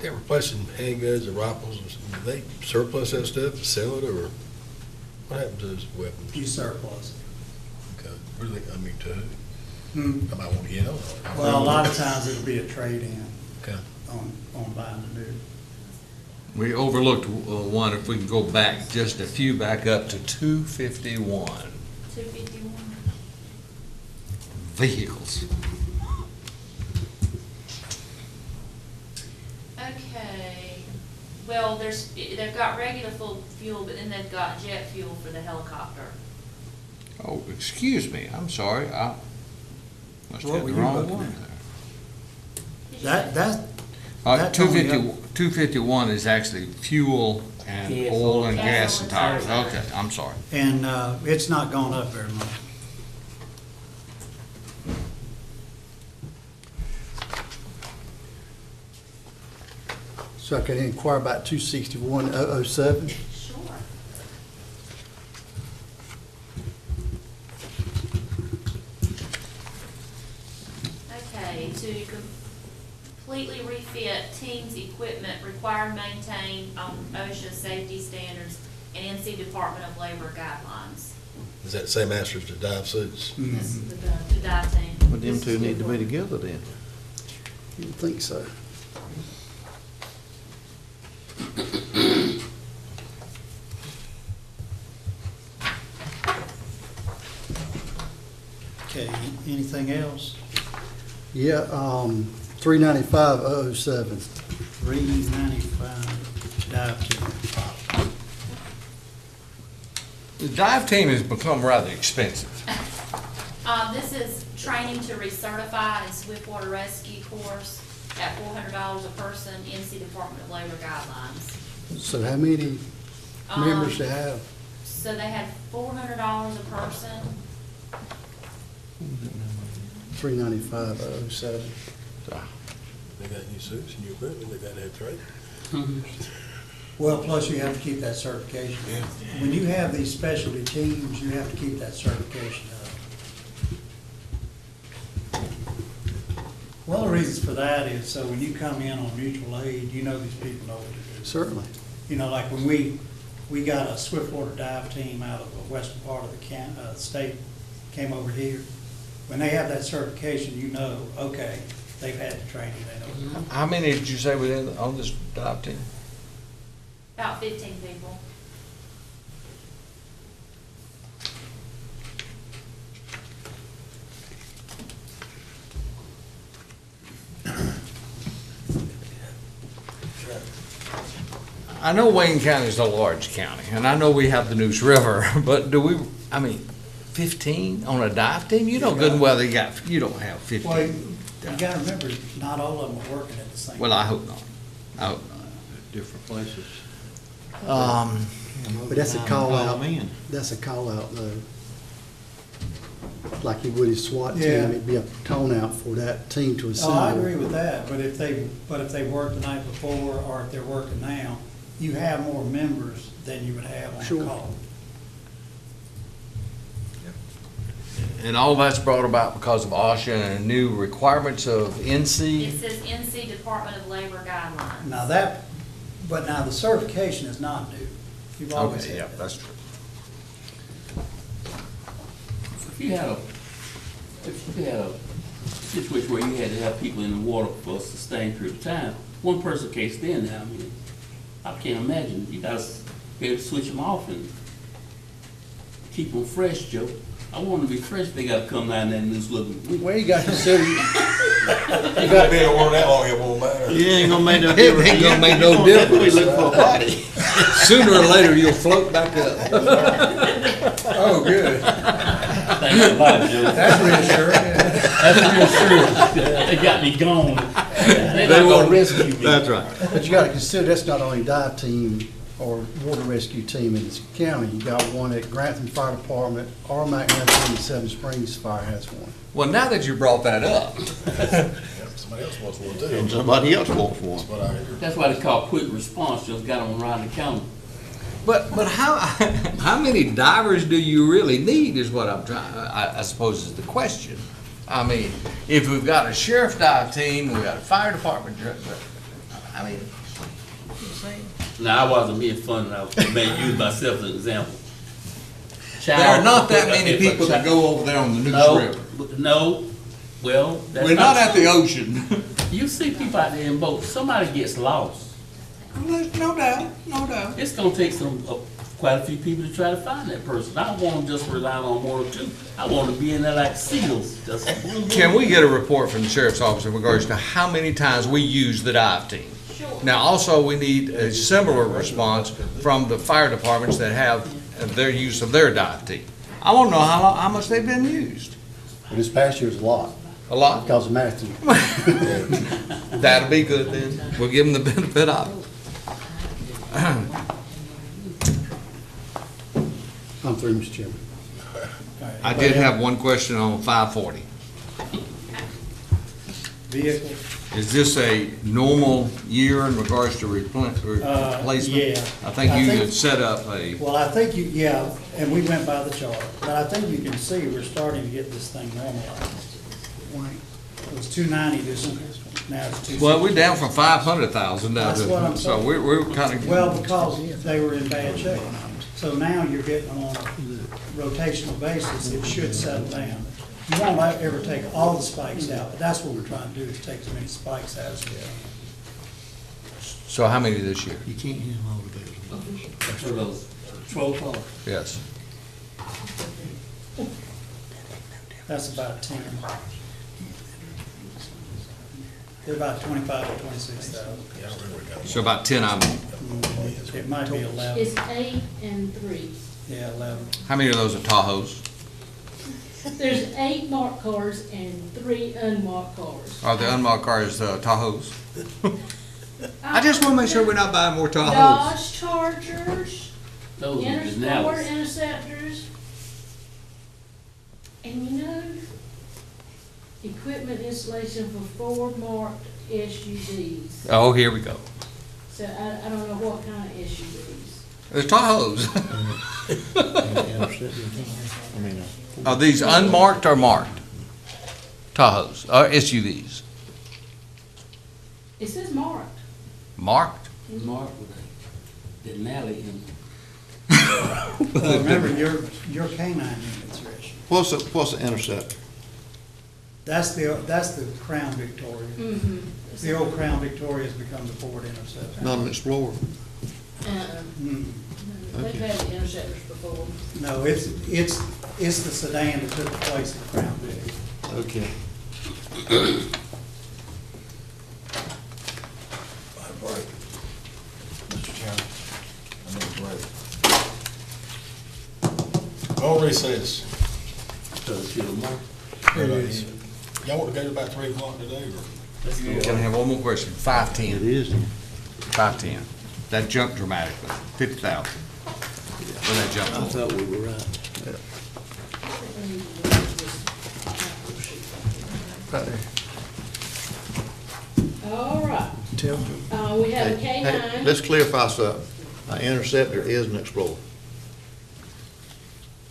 They're replacing handguns and rifles, do they surplus that stuff, sell it, or what happens to those weapons? You surplus. Okay, where do they, I mean, to who? Hmm. I might want to get on it. Well, a lot of times it'll be a trade-in Okay. on buying the new. We overlooked one, if we can go back just a few, back up to 251, 251. vehicles. Okay, well, they've got regular fuel, but then they've got jet fuel for the helicopter. Oh, excuse me, I'm sorry, I must What have were the you wrong looking one at? there. That's only 251 is actually fuel and Gas, oil and gas, gas and tires, tires. okay, I'm sorry. And it's not gone up very much. So I could inquire about 261-007? Sure. Okay, to completely refit team's equipment required maintained on OSHA safety standards and NC Department of Labor guidelines. Is that the same answer as the dive suits? This is the dive team. Well, them two need to be together then. You would think so. Okay, anything else? Yeah, 395,007. 395 dive team. The dive team has become rather expensive. This is training to recertify in swiftwater rescue course at $400 a person, NC Department of Labor guidelines. So how many members they have? So they had $400 a person. 395,007. They got new suits and new equipment, they gotta have training. Well, plus you have to keep that certification. When you have these specialty teams, you have to keep that certification up. One of the reasons for that is so when you come in on mutual aid, you know these people know what to do. Certainly. You know, like when we got a swiftwater dive team out of the western part of the state, came over here. When they have that certification, you know, okay, they've had the training, they know. what to do. How many did you say were on this dive team? About 15 people. I know Wayne County is a large county, and I know we have the Neuse River, but do we, 15 on a dive team? You know good and well you don't have 15. Well, you gotta remember, not all of them are working at the same time. Well, I hope not. I hope not. Different places. But that's a call out. in. That's a call out though. Like you would his SWAT team, Yeah. it'd be a tone out for that team to assemble. Oh, I agree with that, but if they worked the night before, or if they're working now, you have more members than you would have on Sure. call. And all that's brought about because of OSHA and new requirements of NC? It says NC Department of Labor guidelines. Now but now the certification is not new. You've always Okay, yeah, had that. that's true. If you had a situation where you had to have people in the water for a sustained period of time, one person can't stand there. I can't imagine. You gotta be able to switch them off and keep them fresh, Joe. I want them to be fresh. They gotta come down there and just looking. Well, you got to consider, You gotta be in the water that long, it won't matter. You ain't gonna make no It difference. ain't gonna make no difference. Look for a body. Sooner or later, you'll float back up. Oh, good. Thanks a lot, Joe. That's reassuring. That's reassuring. They got me gone. They're not gonna rescue me. That's right. but you got to consider that's not only dive team or water rescue team in this county. You got one at Grantham Fire Department, Armac has one, and Seven Springs Fire has one. Well, now that you brought that up, Somebody else wants one too. And somebody else wants one. That's what I hear. That's why they call quick response. Just got them around the county. but how many divers do you really need is what I'm trying, I suppose is the question. If we've got a sheriff dive team, we've got a fire department, but, you know what I'm saying? Now, I wasn't being funny. I was maybe use myself as an example. There are not that many people that go over there on the Neuse River. No, well, that's We're not at the ocean. You see people out there in boats, somebody gets lost. No doubt, no doubt. It's gonna take quite a few people to try to find that person. I don't want them just relying on one or two. I want them to be in there like seals, just boom, boom, Can we boom. get a report from the sheriff's office in regards to how many times we use the dive team? Sure. Now, also, we need a similar response from the fire departments that have their use of their dive team. I want to know how much they've been used. But this past year's a lot, A lot? because of Matthew. That'll be good then. We'll give them the benefit of it. I'm through, Mr. Chairman. I did have one question on 540. Vehicle, Is this a normal year in regards to replacement? yeah. I think I you think- had set up a, well, I think and we went by the chart, but I think you can see we're starting to get this thing normalized. It was 290 this one, now it's 260. well, we're down from 500,000 now That's what I'm to, so saying. we're kind of. Well, because they were in bad shape. So now you're getting on a rotational basis, it should settle down. You won't ever take all the spikes out, but that's what we're trying to do, is take as many spikes out as we can. So how many this year? You can't hear them all together. For those 12 cars. Yes. That's about 10. They're about 25 to 26,000. Yeah, I remember it got. So about 10 of them. It might be 11. It's 8 and 3. Yeah, 11. How many of those are Tahoes? There's 8 marked cars and 3 unmarked cars. Are the unmarked cars Tahoes? I just want to make sure we're not buying more Tahoes. Dodge Chargers, Those are Ford Denali's. Interceptors. And you know, equipment installation for 4 marked SUVs. Oh, here we go. So I don't know what kind of SUVs. There's Tahoes. I mean, Are these unmarked or marked? Tahoes, or SUVs? It says marked. Marked? Mark with a Denali in Remember, your canine units, Rich. what's the Interceptor? That's the Crown Victoria. Mm-hmm. The old Crown Victoria has become the Ford Interceptor. Not an Explorer. Mm. They've had the Interceptors before. No, it's the sedan that took the place of the Crown Vic. Okay. Break. Mr. Chairman, I need a break. On recess. so it's your mark. It is. Y'all want to go to about 3 o'clock today, or? Let's go. Can I have one more question? 510. It is. 510. That jumped dramatically. 50,000. When that jumped. I thought we were right. Right there. All right. Tell me. We have a Hey, K9. let's clarify something. An Interceptor is an Explorer.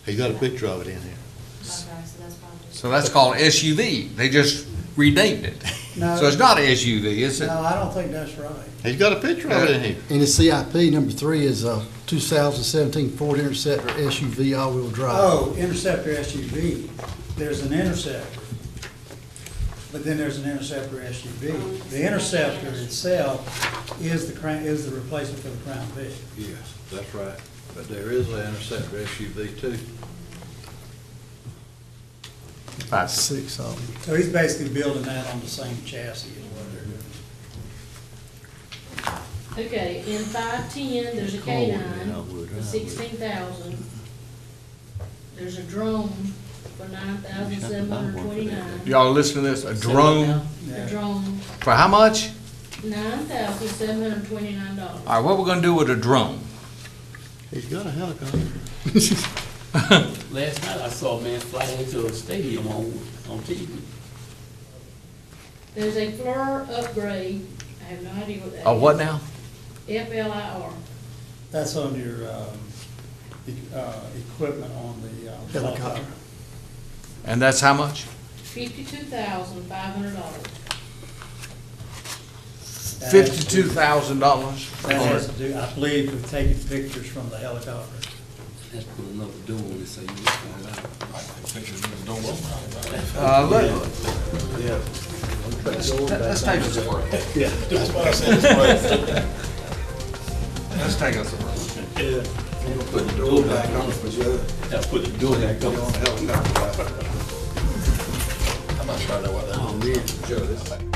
He got a picture of it in here. Okay, so that's probably. So that's called SUV. They just renamed it. No. So it's not an SUV, is it? No, I don't think that's right. He's got a picture of it in here. And the CIP number 3 is a 2017 Ford Interceptor SUV all-wheel drive. Oh, Interceptor SUV. There's an Interceptor. But then there's an Interceptor SUV. The Interceptor itself is the replacement for the Crown Vic. Yes, that's right. But there is an Interceptor SUV too. 510. 6 of them. So he's basically building that on the same chassis as what they're doing. Okay, in 510, there's a K9 for 16,000. There's a drone for 9,729. Y'all listen to this? A drone? A drone, For how much? $9,729. All right, what we're gonna do with a drone? He's got a helicopter. Last night I saw a man fly into a stadium on TV. There's a FLIR upgrade. I have no idea what that is. Oh, what now? FLIR. That's on your equipment on the helicopter. And that's how much? $52,500. $52,000. That has to do, I believe, with taking pictures from the helicopter. Let's put another door on it so you just find out. I think pictures of the door. Let's take us a break. That's what I said, it's break. Let's take us a break. Put the door back on for sure. Yeah, put the door back on. I'm not sure I know what that is. Joe, this thing.